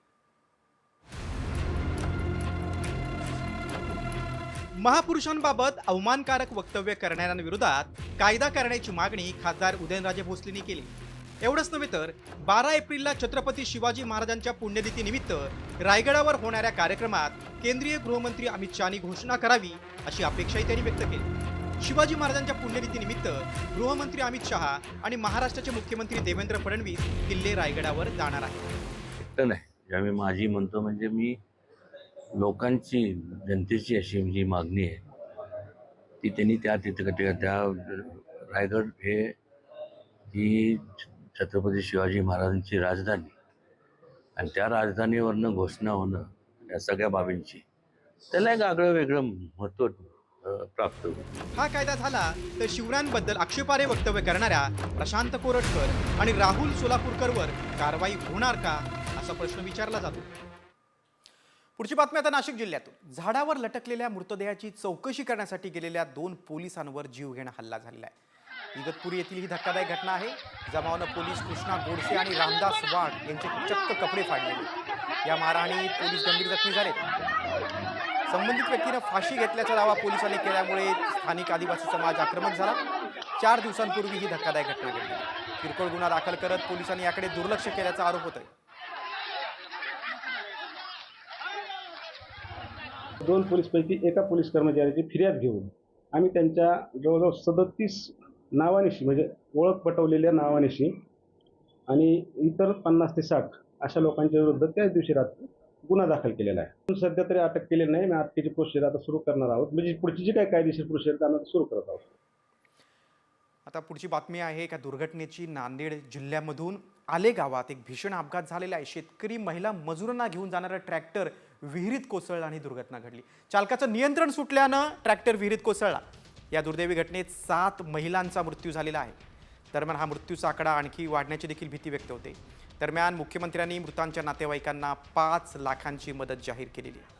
महापुरुषांबाबत अवमानकारक वक्तव्य करणाऱ्यांविरोधात कायदा करण्याची मागणी खासदार उदयनराजे भोसलेंनी केली. एवढंच नव्हे तर 12 एप्रिलला छत्रपती शिवाजी महाराजांच्या पुण्यतिथीनिमित्त रायगडावर होणाऱ्या कार्यक्रमात केंद्रीय गृहमंत्री अमित शहानी घोषणा करावी अशी अपेक्षाही त्यांनी व्यक्त केली. शिवाजी महाराजांच्या पुण्यतिथीनिमित्त गृहमंत्री अमित शहा आणि महाराष्ट्राचे मुख्यमंत्री देवेंद्र फडणवीस किल्ले रायगडावर जाणार आहेत. नाही, ज्यावेळी माझी म्हणतो म्हणजे मी लोकांची जनतेची अशी जी मागणी आहे ती त्यांनी त्या रायगड हे ही छत्रपती शिवाजी महाराजांची राजधानी आणि त्या राजधानीवरनं घोषणा होणं या सगळ्या बाबींची त्याला एक आगळं वेगळं महत्त्व प्राप्त होईल. हा कायदा झाला तर शिवरायांबद्दल आक्षेपार्ह वक्तव्य करणाऱ्या प्रशांत कोरटकर आणि राहुल सोलापूरकरवर कारवाई होणार का असा प्रश्न विचारला जातो. पुढची बातमी आता नाशिक जिल्ह्यातून. झाडावर लटकलेल्या मृतदेहाची चौकशी करण्यासाठी गेलेल्या 2 पोलिसांवर जीवघेणा हल्ला झालेला आहे. इगतपुरी येथील ही धक्कादायक घटना आहे. जमावानं पोलीस कृष्णा गोडसे आणि रामदास वाघ यांचे चक्क कपडे फाडले. या मारहाणीत पोलीस गंभीर जखमी झाले. संबंधित व्यक्तीनं फाशी घेतल्याचा दावा पोलिसांनी केल्यामुळे स्थानिक आदिवासी समाज आक्रमक झाला. 4 दिवसांपूर्वी ही धक्कादायक घटना घडली. किरकोळ गुन्हा दाखल करत पोलिसांनी याकडे दुर्लक्ष केल्याचा आरोप होतोय. 2 पोलीसपैकी एका पोलीस कर्मचाऱ्याची फिर्याद घेऊन आम्ही त्यांच्या जवळजवळ 37 नावानिशी म्हणजे ओळख पटवलेल्या नावानिशी आणि इतर 50 ते 60 अशा लोकांच्या विरुद्ध त्याच दिवशी रात्री गुन्हा दाखल केलेला आहे. सध्या तरी अटक केलेली नाही. मी अटकेची प्रोसिजर आता सुरू करणार आहोत. म्हणजे पुढची जी काही कायदेशीर प्रोसिजर आम्ही सुरू करत आहोत. आता पुढची बातमी आहे एका दुर्घटनेची. नांदेड जिल्ह्यामधून आले गावात एक भीषण अपघात झालेला आहे. शेतकरी महिला मजुरांना घेऊन जाणारा ट्रॅक्टर विहिरीत कोसळला आणि दुर्घटना घडली. चालकाचं नियंत्रण सुटल्यानं ट्रॅक्टर विहिरीत कोसळला. या दुर्दैवी घटनेत 7 महिलांचा मृत्यू झालेला आहे. दरम्यान हा मृत्यूचा आकडा आणखी वाढण्याची देखील भीती व्यक्त होते. दरम्यान मुख्यमंत्र्यांनी मृतांच्या नातेवाईकांना 5 लाखांची मदत जाहीर केलेली आहे.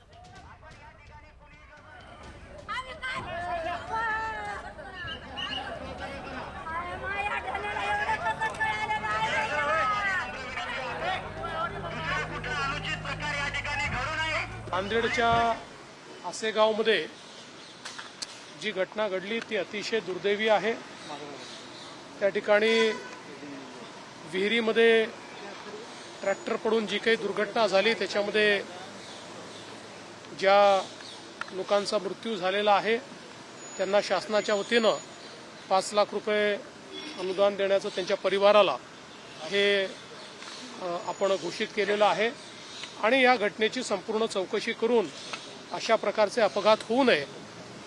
नांदेडच्या आसेगावमध्ये जी घटना घडली ती अतिशय दुर्दैवी आहे. त्या ठिकाणी विहिरीमध्ये ट्रॅक्टर पडून जी काही दुर्घटना झाली त्याच्यामध्ये ज्या लोकांचा मृत्यू झालेला आहे त्यांना शासनाच्या वतीनं 5 लाख रुपये अनुदान देण्याचं त्यांच्या परिवाराला हे आपण घोषित केलेलं आहे. आणि या घटनेची संपूर्ण चौकशी करून अशा प्रकारचे अपघात होऊ नये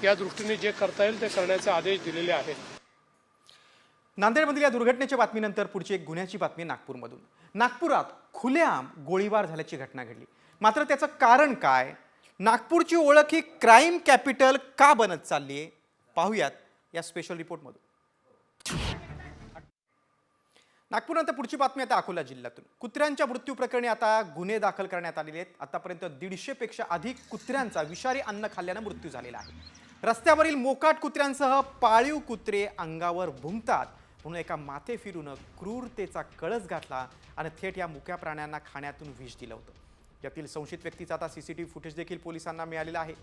या दृष्टीने जे करता येईल ते करण्याचे आदेश दिलेले आहेत. नांदेडमधील या दुर्घटनेच्या बातमीनंतर पुढची एक गुन्ह्याची बातमी नागपूरमधून. नागपुरात खुलेआम गोळीबार झाल्याची घटना घडली. मात्र त्याचं कारण काय? नागपूरची ओळख ही क्राईम कॅपिटल का बनत चालली आहे? पाहूयात या स्पेशल रिपोर्टमधून. नागपूरनंतर पुढची बातमी आता अकोला जिल्ह्यातून. कुत्र्यांच्या मृत्यू प्रकरणी आता गुन्हे दाखल करण्यात आलेले आहेत. आतापर्यंत 150 पेक्षा अधिक कुत्र्यांचा विषारी अन्न खाल्ल्यानं मृत्यू झालेला आहे. रस्त्यावरील मोकाट कुत्र्यांसह पाळीव कुत्रे अंगावर भुंकतात म्हणून एका माथे फिरून क्रूरतेचा कळस घातला आणि थेट या मुक्या प्राण्यांना खाण्यातून विष दिलं होतं. यातील संशयित व्यक्तीचा आता CCTV फुटेज देखील पोलिसांना मिळालेला आहे.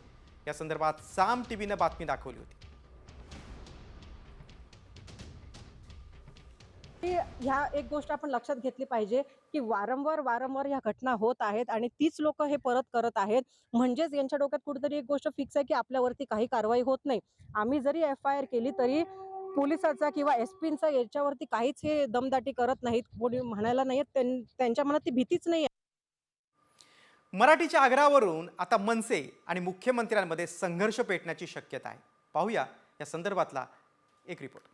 या संदर्भात साम टीव्हीनं बातमी दाखवली होती. ह्या एक गोष्ट आपण लक्षात घेतली पाहिजे की वारंवार ह्या घटना होत आहेत आणि तीच लोक हे परत करत आहेत. म्हणजेच यांच्या डोक्यात कुठेतरी एक गोष्ट फिक्स आहे की आपल्यावरती काही कारवाई होत नाही. आम्ही जरी FIR केली तरी पोलिसाचा किंवा SP-चा याच्यावरती काहीच हे दमदाटी करत नाहीत. कोणी म्हणायला नाहीत. त्यांच्या मनात ती भीतीच नाही. मराठीच्या आग्रहावरून आता मनसे आणि मुख्यमंत्र्यांमध्ये संघर्ष पेटण्याची शक्यता आहे. पाहूया या संदर्भातला एक रिपोर्ट.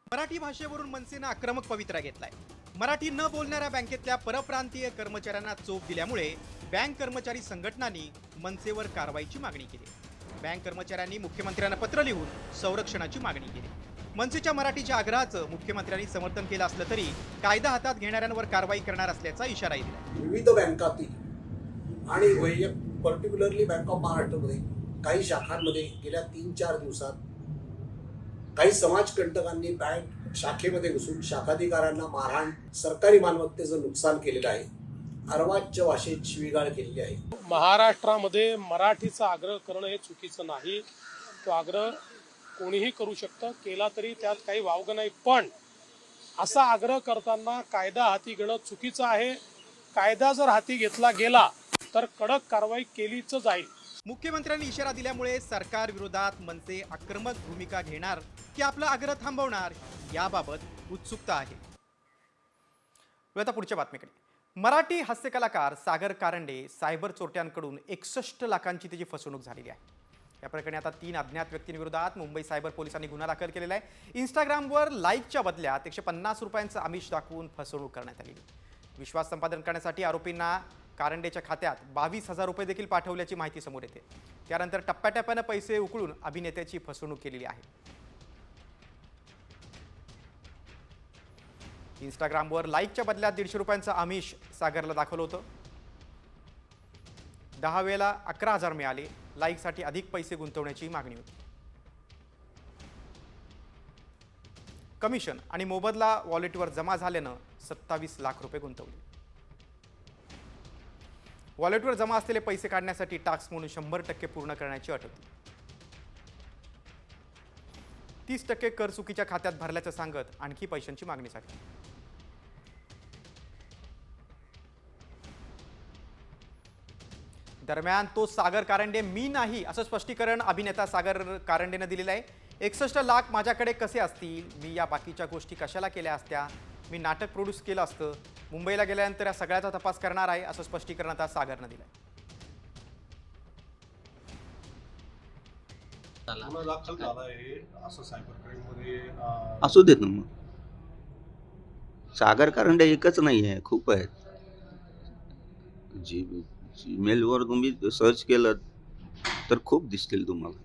मराठी भाषेवरून मनसेनं आक्रमक पवित्रा घेतलाय. मराठी न बोलणाऱ्या बँकेतल्या परप्रांतीय कर्मचाऱ्यांना चोप दिल्यामुळे बँक कर्मचारी संघटनांनी मनसेवर कारवाईची मागणी केली. बँक कर्मचाऱ्यांनी मुख्यमंत्र्यांना पत्र लिहून संरक्षणाची मागणी केली. मनसेच्या मराठीच्या आग्रहाचं मुख्यमंत्र्यांनी समर्थन केलं असलं तरी कायदा हातात घेणाऱ्यांवर कारवाई करणार असल्याचा इशाराही दिला. विविध बँकातील आणि पर्टिक्युलरली बँक ऑफ महाराष्ट्रमध्ये काही शाखांमध्ये गेल्या 3-4 दिवसात काही समाजकंटकांनी बँक शाखेमध्ये घुसून शाखाधिकाऱ्यांना मारहाण, सरकारी मालमत्तेचं नुकसान केलेलं आहे. अर्वाच्य भाषेत शिवीगाळ केलेली आहे. महाराष्ट्रामध्ये मराठीचा आग्रह करणं हे चुकीचं नाही. तो आग्रह कोणीही करू शकतं, केला तरी त्यात काही वावगं नाही. पण असा आग्रह करताना कायदा हाती घेणं चुकीचं आहे. कायदा जर हाती घेतला गेला तर कडक कारवाई केलीच जाईल. मुख्यमंत्र्यांनी इशारा दिल्यामुळे सरकार विरोधात मनसे आक्रमक भूमिका घेणार की आपला आग्रह थांबवणार याबाबत उत्सुकता आहे. आता पुढच्या बातमीकडे. मराठी हास्यकलाकार सागर कारंडे सायबर चोरट्यांकडून 61 लाखांची त्याची फसवणूक झालेली आहे. या प्रकरणी आता 3 अज्ञात व्यक्तींविरोधात मुंबई सायबर पोलिसांनी गुन्हा दाखल केलेला आहे. इंस्टाग्रामवर लाईकच्या बदल्यात 150 रुपयांचं आमिष दाखवून फसवणूक करण्यात आली. विश्वास संपादन करण्यासाठी आरोपींना कारंडेच्या खात्यात 22,000 रुपये देखील पाठवल्याची माहिती समोर येते. त्यानंतर टप्प्याटप्प्यानं पैसे उकळून अभिनेत्याची फसवणूक केलेली आहे. इंस्टाग्रामवर लाईकच्या बदल्यात 150 रुपयांचं आमिष सागरला दाखवलं होतं. 10 वेळेला 11,000 मिळाले. लाईकसाठी अधिक पैसे गुंतवण्याची मागणी होती. कमिशन आणि मोबदला वॉलेटवर जमा झाल्यानं 27 लाख रुपये गुंतवले. वॉलेटवर जमा असलेले पैसे काढण्यासाठी टास्क म्हणून 100% पूर्ण करण्याची अट होती. 30% कर चुकीच्या खात्यात भरल्याचं सांगत आणखी पैशांची मागणी झाली. दरम्यान तो सागर कारंडे मी नाही असं स्पष्टीकरण अभिनेता सागर कारंडेनं दिलेलं आहे. 61 लाख माझ्याकडे कसे असतील, मी या बाकीच्या गोष्टी कशाला केल्या असत्या, मी नाटक प्रोड्यूस केलं असतं, मुंबईला गेल्यानंतर या सगळ्याचा तपास करणार आहे असं स्पष्टीकरण आता सागरनं दिलं आहे. असू देत ना मग. सागर कारंडे एकच नाही आहे, खूप आहेत. जीमेलवर तुम्ही सर्च केलं तर खूप दिसतील तुम्हाला.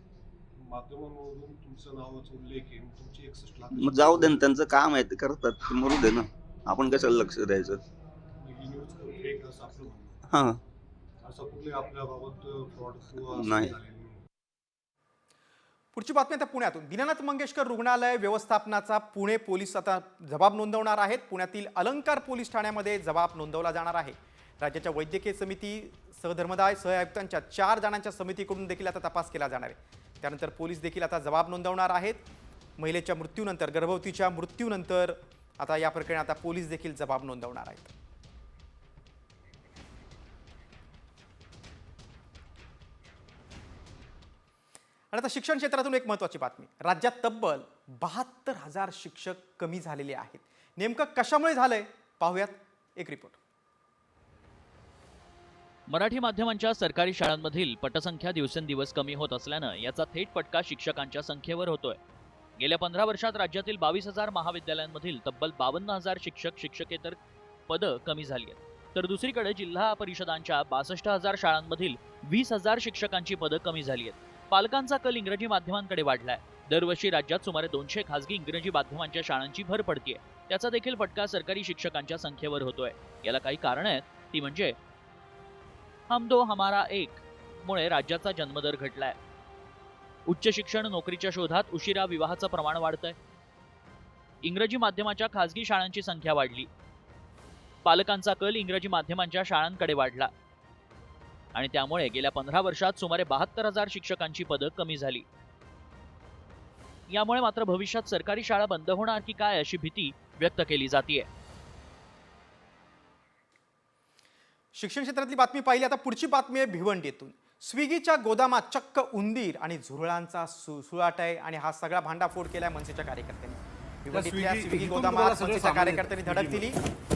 मग जाऊ दे ना, त्यांचं काम आहे ते करतात, ते मरू दे ना, आपण कशाला लक्ष द्यायचं. हां नाही. पुढची बातमी आता पुण्यातून. दीनानाथ मंगेशकर रुग्णालय व्यवस्थापनाचा पुणे पोलीस आता जबाब नोंदवणार आहेत. पुण्यातील अलंकार पोलीस ठाण्यामध्ये जबाब नोंदवला जाणार आहे. राज्याच्या वैद्यकीय समिती सहधर्मदाय सहआयुक्तांच्या 4 जणांच्या समितीकडून देखील आता तपास केला जाणार आहे. त्यानंतर पोलीस देखील आता जबाब नोंदवणार आहेत. महिलेच्या मृत्यूनंतर, गर्भवतीच्या मृत्यूनंतर आता या प्रकरणी आता पोलीस देखील जबाब नोंदवणार आहेत. आणि आता शिक्षण क्षेत्रातून एक महत्त्वाची बातमी. राज्यात तब्बल 72,000 शिक्षक कमी झालेले आहेत. नेमकं कशामुळे झालंय पाहूयात एक रिपोर्ट. मराठी माध्यमांच्या सरकारी शाळांमधील पटसंख्या दिवसेंदिवस कमी होत असल्यानं याचा थेट फटका शिक्षकांच्या संख्येवर होतोय. गेल्या 15 वर्षात राज्यातील 22,000 महाविद्यालयांमधील तब्बल 52,000 शिक्षक शिक्षकेतर पदं कमी झाली आहेत. तर दुसरीकडे जिल्हा परिषदांच्या 62,000 शाळांमधील 20,000 शिक्षकांची पदं कमी झाली आहेत. पालकांचा कल इंग्रजी माध्यमांकडे वाढलाय. दरवर्षी राज्यात सुमारे 200 खासगी इंग्रजी माध्यमांच्या शाळांची भर पडतीये. त्याचा देखील फटका सरकारी शिक्षकांच्या संख्येवर होतोय. याला काही कारणं आहेत. ती म्हणजे हम दो हमारा एक मुळे राज्याचा जन्मदर घटलाय. उच्च शिक्षण नोकरीच्या शोधात उशिरा विवाहाचं प्रमाण वाढतंय. इंग्रजी माध्यमाच्या खासगी शाळांची संख्या वाढली. पालकांचा कल इंग्रजी माध्यमांच्या शाळांकडे वाढला आणि त्यामुळे गेल्या 15 वर्षात सुमारे 72,000 शिक्षकांची पदं कमी झाली. यामुळे मात्र भविष्यात सरकारी शाळा बंद होणार की काय अशी भीती व्यक्त केली जाते. शिक्षण क्षेत्रातली बातमी पाहिली. आता पुढची बातमी आहे भिवंडीतून. स्विगीच्या गोदामात चक्क उंदीर आणि झुरळांचा सुळाट आहे आणि हा सगळा भांडाफोड केलाय मनसेच्या कार्यकर्त्यांनी. भिवंडीतल्या स्विगी गोदामात मनसेच्या कार्यकर्त्यांनी धडक दिली.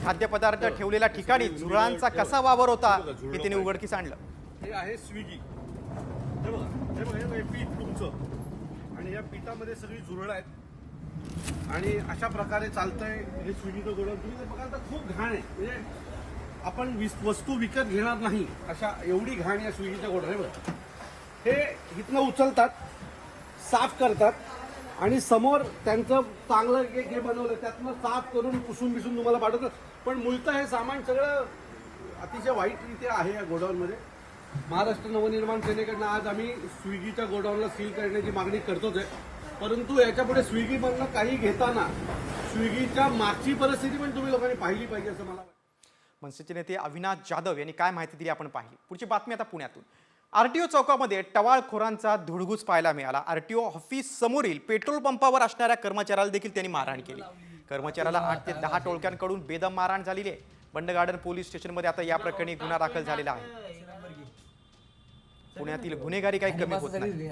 खाद्यपदार्थ ठेवलेल्या ठिकाणी झुरळांचा कसा वावर होता हे त्यांनी उघडकीस आणलं. हे आहे स्विगी. हे बघा हे पीठ तुमचं आणि या पीठामध्ये सगळी झुरळ आहेत आणि अशा प्रकारे चालतंय हे स्विगीचं गोडाऊन. तुम्ही बघाल तर खूप घाण आहे. म्हणजे आपण वस्तू विकत घेणार नाही अशा एवढी घाण या स्विगीच्या गोडाऊनवर. हे इथनं उचलतात, साफ करतात आणि समोर त्यांचं चांगलं एक हे बनवलं त्यातनं साफ करून पुसून बिसून तुम्हाला पाठवतात. पण मूळतः हे सामान सगळं अतिशय वाईट इथे आहे या गोडाऊनमध्ये. महाराष्ट्र नवनिर्माण सेनेकडनं आज आम्ही स्विगीच्या गोडाऊनला सील करण्याची मागणी करतोच आहे. परंतु याच्यापुढे स्विगीमधनं काही घेताना स्विगीच्या मागची परिस्थिती पण तुम्ही लोकांनी पाहिली पाहिजे असं मला वाटतं. मनसेचे नेते अविनाश जाधव यांनी काय माहिती दिली आपण पाहिली. पुढची बातमी आता पुण्यातून. आरटीओ चौकामध्ये टवाळखोरांचा धुडगूस पाहायला मिळाला. आरटीओ ऑफिस समोरील पेट्रोल पंपावर असणाऱ्या कर्मचाऱ्याला देखील त्यांनी मारहाण केली. कर्मचाऱ्याला 8 ते 10 टोळक्यांकडून बेदम मारहाण झालेली आहे. बंड गार्डन पोलीस स्टेशनमध्ये आता या प्रकरणी गुन्हा दाखल झालेला आहे. पुण्यातील गुन्हेगारी काही कमी होत नाही.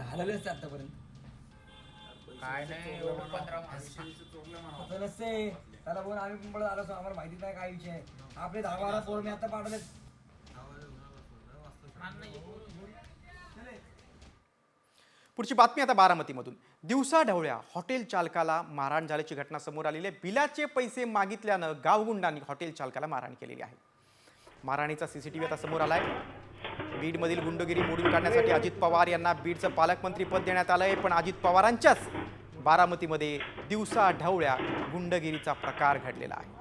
पुढची बातमी आता बारामतीमधून. दिवसा ढवळ्या हॉटेल चालकाला मारहाण झाल्याची घटना समोर आलेली आहे. बिलाचे पैसे मागितल्यानं गावगुंडांनी हॉटेल चालकाला मारहाण केलेली आहे. मारहाणीचा सीसीटीव्ही आता समोर आलाय. बीडमधील गुंडगिरी मोडून काढण्यासाठी अजित पवार यांना बीडचं पालकमंत्री पद देण्यात आलंय, पण अजित पवारांच्याच बारामतीमध्ये दिवसा ढवळ्या गुंडगिरीचा प्रकार घडलेला आहे.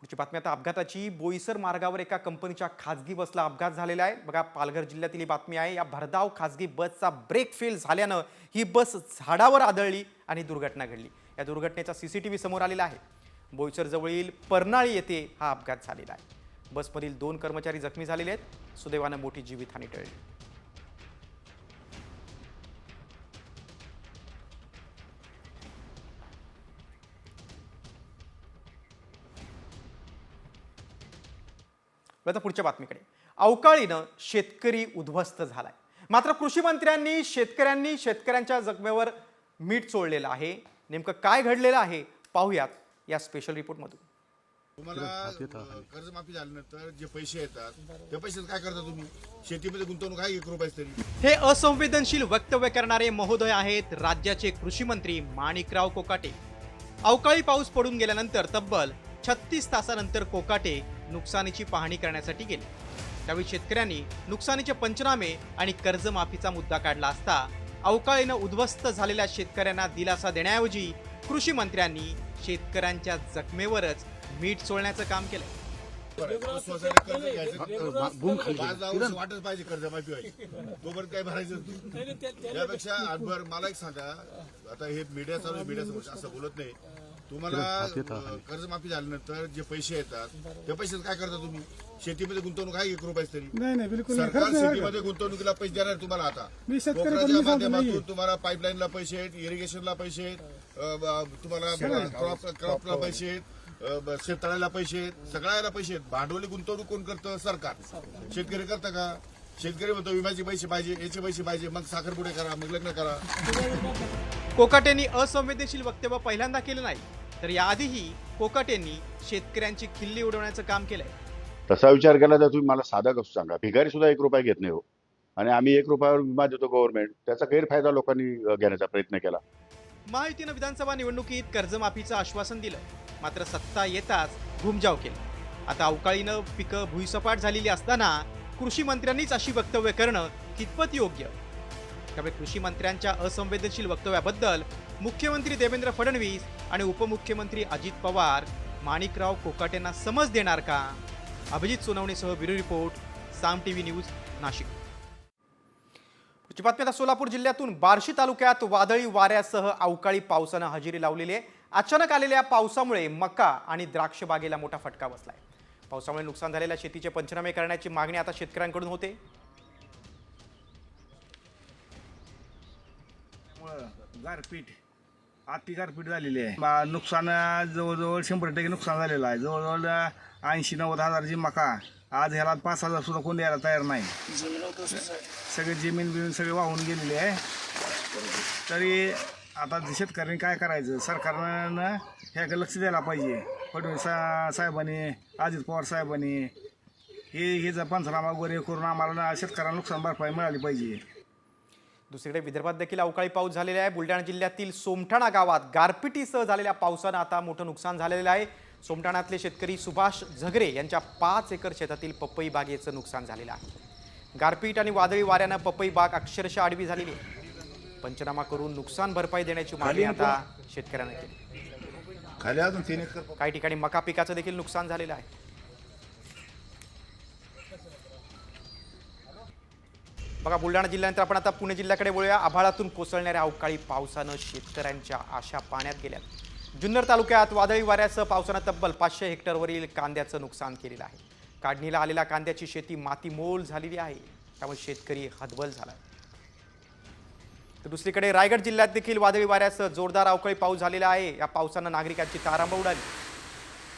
पुढची बातमी आता अपघाताची. बोईसर मार्गावर एका कंपनीच्या खासगी बसला अपघात झालेला आहे. बघा, पालघर जिल्ह्यातील ही बातमी आहे. या भरधाव खासगी बसचा ब्रेक फेल झाल्यानं ही बस झाडावर आदळली आणि दुर्घटना घडली. या दुर्घटनेचा सीसीटीव्ही समोर आलेला आहे. बोईसर जवळील परनाळी येथे हा अपघात झालेला आहे. बसमधील 2 कर्मचारी जखमी झालेले आहेत. सुदैवानं मोठी जीवितहानी टळली. आता पुढच्या बातमीकडे. अवकाळीनं शेतकरी उद्ध्वस्त झालाय. मात्र कृषी मंत्र्यांनी शेतकऱ्यांच्या जखमेवर मीठ चोळलेलं आहे. नेमकं काय घडलेलं आहे पाहूयात या स्पेशल रिपोर्टमधून. तुम्हाला कर्जमाफी झाल्यानंतर जे पैसे येतात त्या पैशात काय करता तुम्ही? शेतीमध्ये गुंतवणूक आहे 1 रुपयाच तरी. हे असंवेदनशील वक्तव्य करणारे महोदय आहेत राज्याचे कृषी मंत्री माणिकराव कोकाटे. अवकाळी पाऊस पडून गेल्यानंतर तब्बल 36 तासानंतर कोकाटे नुकसानीची पाहणी करण्यासाठी गेले. त्यावेळी शेतकऱ्यांनी नुकसानीचे पंचनामे आणि कर्जमाफीचा मुद्दा काढला असता अवकाळीनं उद्ध्वस्त झालेल्या शेतकऱ्यांना दिलासा देण्याऐवजी कृषी मंत्र्यांनी शेतकऱ्यांच्या जखमेवरच मीठ चोळण्याचं काम केलंय. वाटच पाहिजे कर्जमाफी व्हायची, तोपर्यंत काय भरायचं. यापेक्षा आजभर मला एक सांगा, आता हे मीडिया चालू आहे, मीडियासमोर असं बोलत नाही. तुम्हाला कर्जमाफी झाल्यानंतर जे पैसे येतात त्या पैशात काय करता तुम्ही? शेतीमध्ये गुंतवणूक आहे 1 रुपयाच तरी. नाही बिलकुल सरकार शेतीमध्ये गुंतवणुकीला पैसे देणार तुम्हाला. आता पोखराच्या माध्यमातून तुम्हाला पाईपलाईनला पैसे आहेत, इरिगेशनला पैसे आहेत, तुम्हाला क्रॉपला पैसे आहेत, शेततळ्याला पैसे आहेत, सगळ्याला पैसे आहेत. भांडवली गुंतवणूक कोण करतं? सरकार. शेतकरी करतं का? शेतकरी म्हणतो विम्याचे पैसे पाहिजे, याचे पैसे पाहिजे, मग साखरपुडे करा, मग लग्न करा. कोकाटेंनी असंवेदनशील वक्तव्य पहिल्यांदा केलं नाही, तर याआधीही कोकाटेंनी शेतकऱ्यांची खिल्ली उडवण्याचं काम केलंय. तसा विचार केला तर तुम्ही मला साधा कसं सांगा, भिकारी सुद्धा 1 रुपया घेत नाही हो. आणि आम्ही 1 रुपयावर विमा देतो गव्हर्नमेंट, त्याचा गैरफायदा लोकांनी घेण्याचा प्रयत्न केला. महायुतीनं विधानसभा निवडणुकीत कर्जमाफीचं आश्वासन दिलं, मात्र सत्ता येताच घुमजाव केलं. आता अवकाळीनं पिकं भुईसपाट झालेली असताना कृषी मंत्र्यांनीच अशी वक्तव्य करणं कितपत योग्य? त्यामुळे कृषी मंत्र्यांच्या असंवेदनशील वक्तव्याबद्दल मुख्यमंत्री देवेंद्र फडणवीस आणि उपमुख्यमंत्री अजित पवार माणिकराव कोकाटेंना समज देणार का? अभिजित सोनवणेसह ब्युरो रिपोर्ट, साम टीव्ही न्यूज, नाशिक. पुढची बातमी आता सोलापूर जिल्ह्यातून. बार्शी तालुक्यात वादळी वाऱ्यासह अवकाळी पावसानं हजेरी लावलेली आहे. अचानक आलेल्या पावसामुळे मका आणि द्राक्ष बागेला मोठा फटका बसलाय. पावसामुळे नुकसान झालेल्या शेतीचे पंचनामे करण्याची मागणी आता शेतकऱ्यांकडून होते. गारपीट, अति गारपीट झालेली आहे. नुकसान जवळजवळ 100% नुकसान झालेलं आहे. जवळजवळ 80-90 हजारची मका आज ह्याला 5,000 सुद्धा कोण द्यायला तयार नाही. सगळे जमीन सगळे वाहून गेलेले आहे. तरी आता शेतकऱ्यांनी काय करायचं? सरकारनं ह्याकडे लक्ष द्यायला पाहिजे. फडणवीस साहेबांनी, अजित पवार साहेबांनी हे जर पंचनामा वगैरे करून आम्हाला शेतकऱ्यांना नुकसान भरपाई मिळाली पाहिजे. दुसरीकडे विदर्भात देखील अवकाळी पाऊस झालेला आहे. बुलढाणा जिल्ह्यातील सोमठाणा गावात गारपिटीसह झालेल्या पावसानं आता मोठं नुकसान झालेलं आहे. सोमठाण्यातले शेतकरी सुभाष झगरे यांच्या 5 एकर शेतातील पपई बागेचं नुकसान झालेलं आहे. गारपीट आणि वादळी वाऱ्यानं पपई बाग अक्षरशः आडवी झालेली आहे. पंचनामा करून नुकसान भरपाई देण्याची मागणी आता शेतकऱ्यांना केली. खाली अजून 3 एकर. काही ठिकाणी मका पिकाचं देखील नुकसान झालेलं आहे. बघा, बुलढाणा जिल्ह्यानंतर आपण आता पुणे जिल्ह्याकडे वळूया. आभाळातून कोसळणाऱ्या अवकाळी पावसानं शेतकऱ्यांच्या आशा पाण्यात गेल्यात. जुन्नर तालुक्यात वादळी वाऱ्यासह पावसानं तब्बल 500 हेक्टरवरील कांद्याचं नुकसान केलेलं आहे. काढणीला आलेल्या कांद्याची शेती मातीमोल झालेली आहे, त्यामुळे शेतकरी हतबल झाला. तर दुसरीकडे रायगड जिल्ह्यात देखील वादळी वाऱ्यासह जोरदार अवकाळी पाऊस झालेला आहे. या पावसानं नागरिकांची तारांबळ उडाली.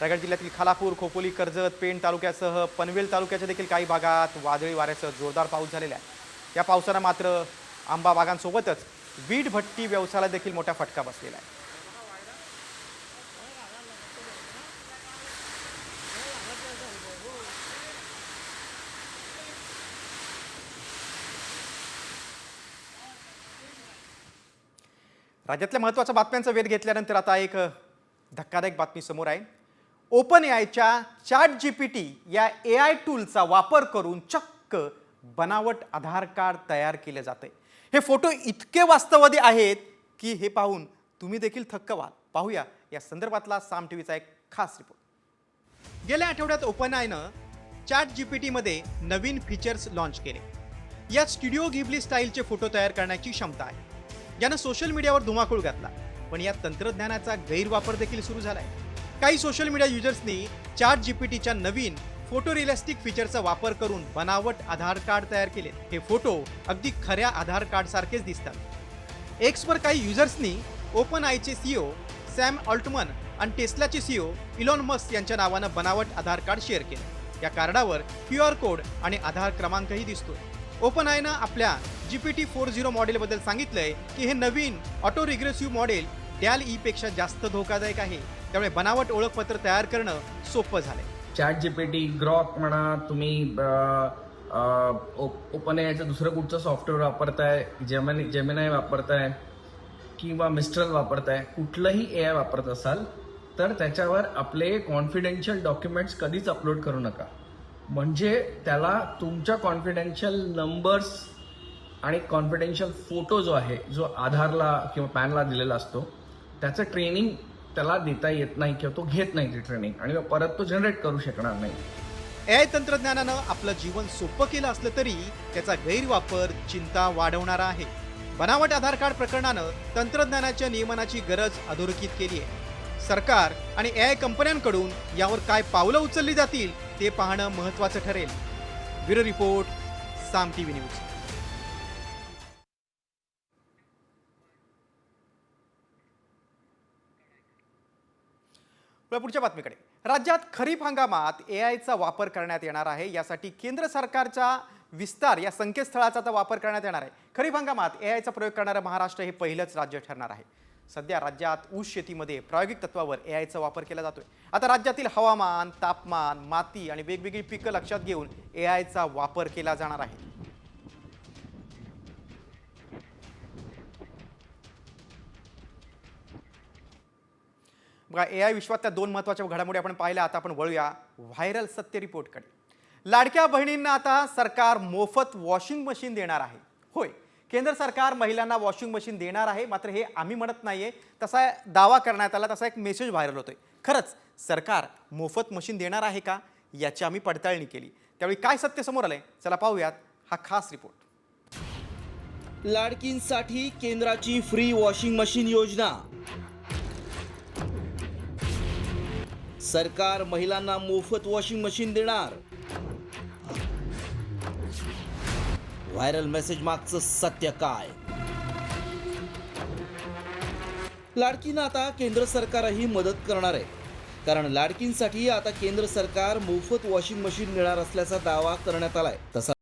रायगड जिल्ह्यातील खालापूर, खोपोली, कर्जत, पेण तालुक्यासह पनवेल तालुक्याच्या देखील काही भागात वादळी वाऱ्यासह जोरदार पाऊस झालेला आहे. या पावसानं मात्र आंबा बागांसोबतच वीट भट्टी व्यवसायाला देखील मोठा फटका बसलेला आहे. राज्यातल्या महत्त्वाच्या बातम्यांचा वेध घेतल्यानंतर आता एक धक्कादायक बातमी समोर आहे. ओपन एआयच्या ChatGPT या AI टूलचा वापर करून चक्क बनावट आधार कार्ड तयार केले जाते. हे फोटो इतके वास्तववादी आहेत की हे पाहून तुम्ही देखील थक्क व्हाल. पाहूया या संदर्भातला साम टीव्हीचा एक खास रिपोर्ट. गेल्या आठवड्यात ओपन आयनं ChatGPT मध्ये नवीन फीचर्स लॉन्च केले. यात स्टुडिओ घिबली स्टाईलचे फोटो तयार करण्याची क्षमता आहे, ज्यानं सोशल मीडियावर धुमाकूळ घातला. पण या तंत्रज्ञानाचा गैरवापर देखील सुरू झालाय. काही सोशल मीडिया युजर्सनी ChatGPTच्या नवीन फोटो रिअलिस्टिक फीचरचा वापर करून बनावट आधार कार्ड तयार केले. हे फोटो अगदी खऱ्या आधार कार्ड सारखेच दिसतात. एक्सवर काही युजर्सनी ओपन आयचे CEO सॅम ऑल्टमन आणि टेस्लाचे CEO इलॉन मस्क यांच्या नावानं बनावट आधार कार्ड शेअर केले. या कार्डावर QR कोड आणि आधार क्रमांकही दिसतोय. ओपन आयनं आपल्या GPT-4.0 मॉडेलबद्दल सांगितलंय की हे नवीन ऑटो रिग्रेसिव्ह मॉडेल DALL-E पेक्षा जास्त धोकादायक आहे, त्यामुळे बनावट ओळखपत्र तयार करणं सोपं झालंय. ChatGPT, ग्रॉक म्हणा, तुम्ही ओपन एआयचं दुसरं कुठचं सॉफ्टवेअर वापरताय, जेमिनाय वापरताय किंवा मिस्ट्रल वापरताय, कुठलंही AI वापरत असाल तर त्याच्यावर आपले कॉन्फिडेन्शियल डॉक्युमेंट्स कधीच अपलोड करू नका. म्हणजे त्याला तुमच्या कॉन्फिडेन्शियल नंबर्स आणि कॉन्फिडेन्शियल फोटो जो आहे, जो आधारला किंवा पॅनला दिलेला असतो, त्याचं ट्रेनिंग त्याला देता येत नाही किंवा तो घेत नाही ती ट्रेनिंग, आणि परत तो जनरेट करू शकणार नाही. AI तंत्रज्ञानानं आपलं जीवन सोपं केलं असलं तरी त्याचा गैरवापर चिंता वाढवणारा आहे. बनावट आधार कार्ड प्रकरणानं तंत्रज्ञानाच्या नियमनाची गरज अधोरेखित केली आहे. सरकार आणि AI कंपन्यांकडून यावर काय पावलं उचलली जातील ते पाहणं महत्त्वाचं ठरेल. ब्युरो रिपोर्ट, साम टीव्ही न्यूज. पुढच्या बातमीकडे. राज्यात खरीप हंगामात AIचा वापर करण्यात येणार आहे. यासाठी केंद्र सरकारच्या विस्तार या संकेतस्थळाचा आता वापर करण्यात येणार आहे. खरीप हंगामात AIचा प्रयोग करणारं महाराष्ट्र हे पहिलंच राज्य ठरणार आहे. सध्या राज्यात ऊस शेतीमध्ये प्रायोगिक तत्वावर AIचा वापर केला जातोय. आता राज्यातील हवामान, तापमान, माती आणि वेगवेगळी पिकं लक्षात घेऊन AIचा वापर केला जाणार आहे. बघा, AI विश्वातल्या दोन महत्त्वाच्या घडामोडी आपण पाहिल्या. आता आपण वळूया व्हायरल सत्य रिपोर्टकडे. लाडक्या बहिणींना आता सरकार मोफत वॉशिंग मशीन देणार आहे. होय, केंद्र सरकार महिलांना वॉशिंग मशीन देणार आहे. मात्र हे आम्ही म्हणत नाहीये, तसा दावा करण्यात आला, तसा एक मेसेज व्हायरल होतोय. खरंच सरकार मोफत मशीन देणार आहे का, याची आम्ही पडताळणी केली. त्यावेळी काय सत्य समोर आलंय, चला पाहूयात हा खास रिपोर्ट. लाडकींसाठी केंद्राची फ्री वॉशिंग मशीन योजना. सरकार महिलांना मोफत वॉशिंग मशीन देणार. व्हायरल मेसेज मागचं सत्य काय? लाडकींना आता केंद्र सरकारही मदत करणार आहे, कारण लाडकींसाठी आता केंद्र सरकार मोफत वॉशिंग मशीन देणार असल्याचा दावा करण्यात आलाय. तसा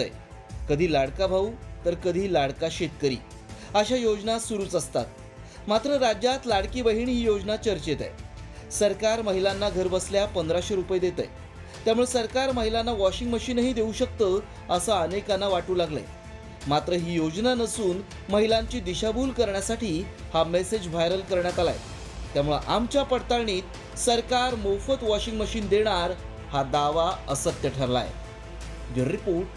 आहे. कधी लाडका भाऊ तर कधी लाडका शेतकरी अशा योजना सुरूच असतात. मात्र राज्यात लाडकी बहीण ही योजना चर्चेत आहे. सरकार महिलांना घरबसल्या 1500 रुपये देत आहे. त्यामुळे सरकार महिलांना वॉशिंग मशीनही देऊ शकतं असं अनेकांना वाटू लागलंय. मात्र ही योजना नसून महिलांची दिशाभूल करण्यासाठी हा मेसेज व्हायरल करण्यात आलाय. त्यामुळे आमच्या पडताळणीत सरकार मोफत वॉशिंग मशीन देणार हा दावा असत्य ठरलाय. ब्युरो रिपोर्ट,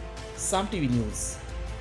साम टीव्ही न्यूज.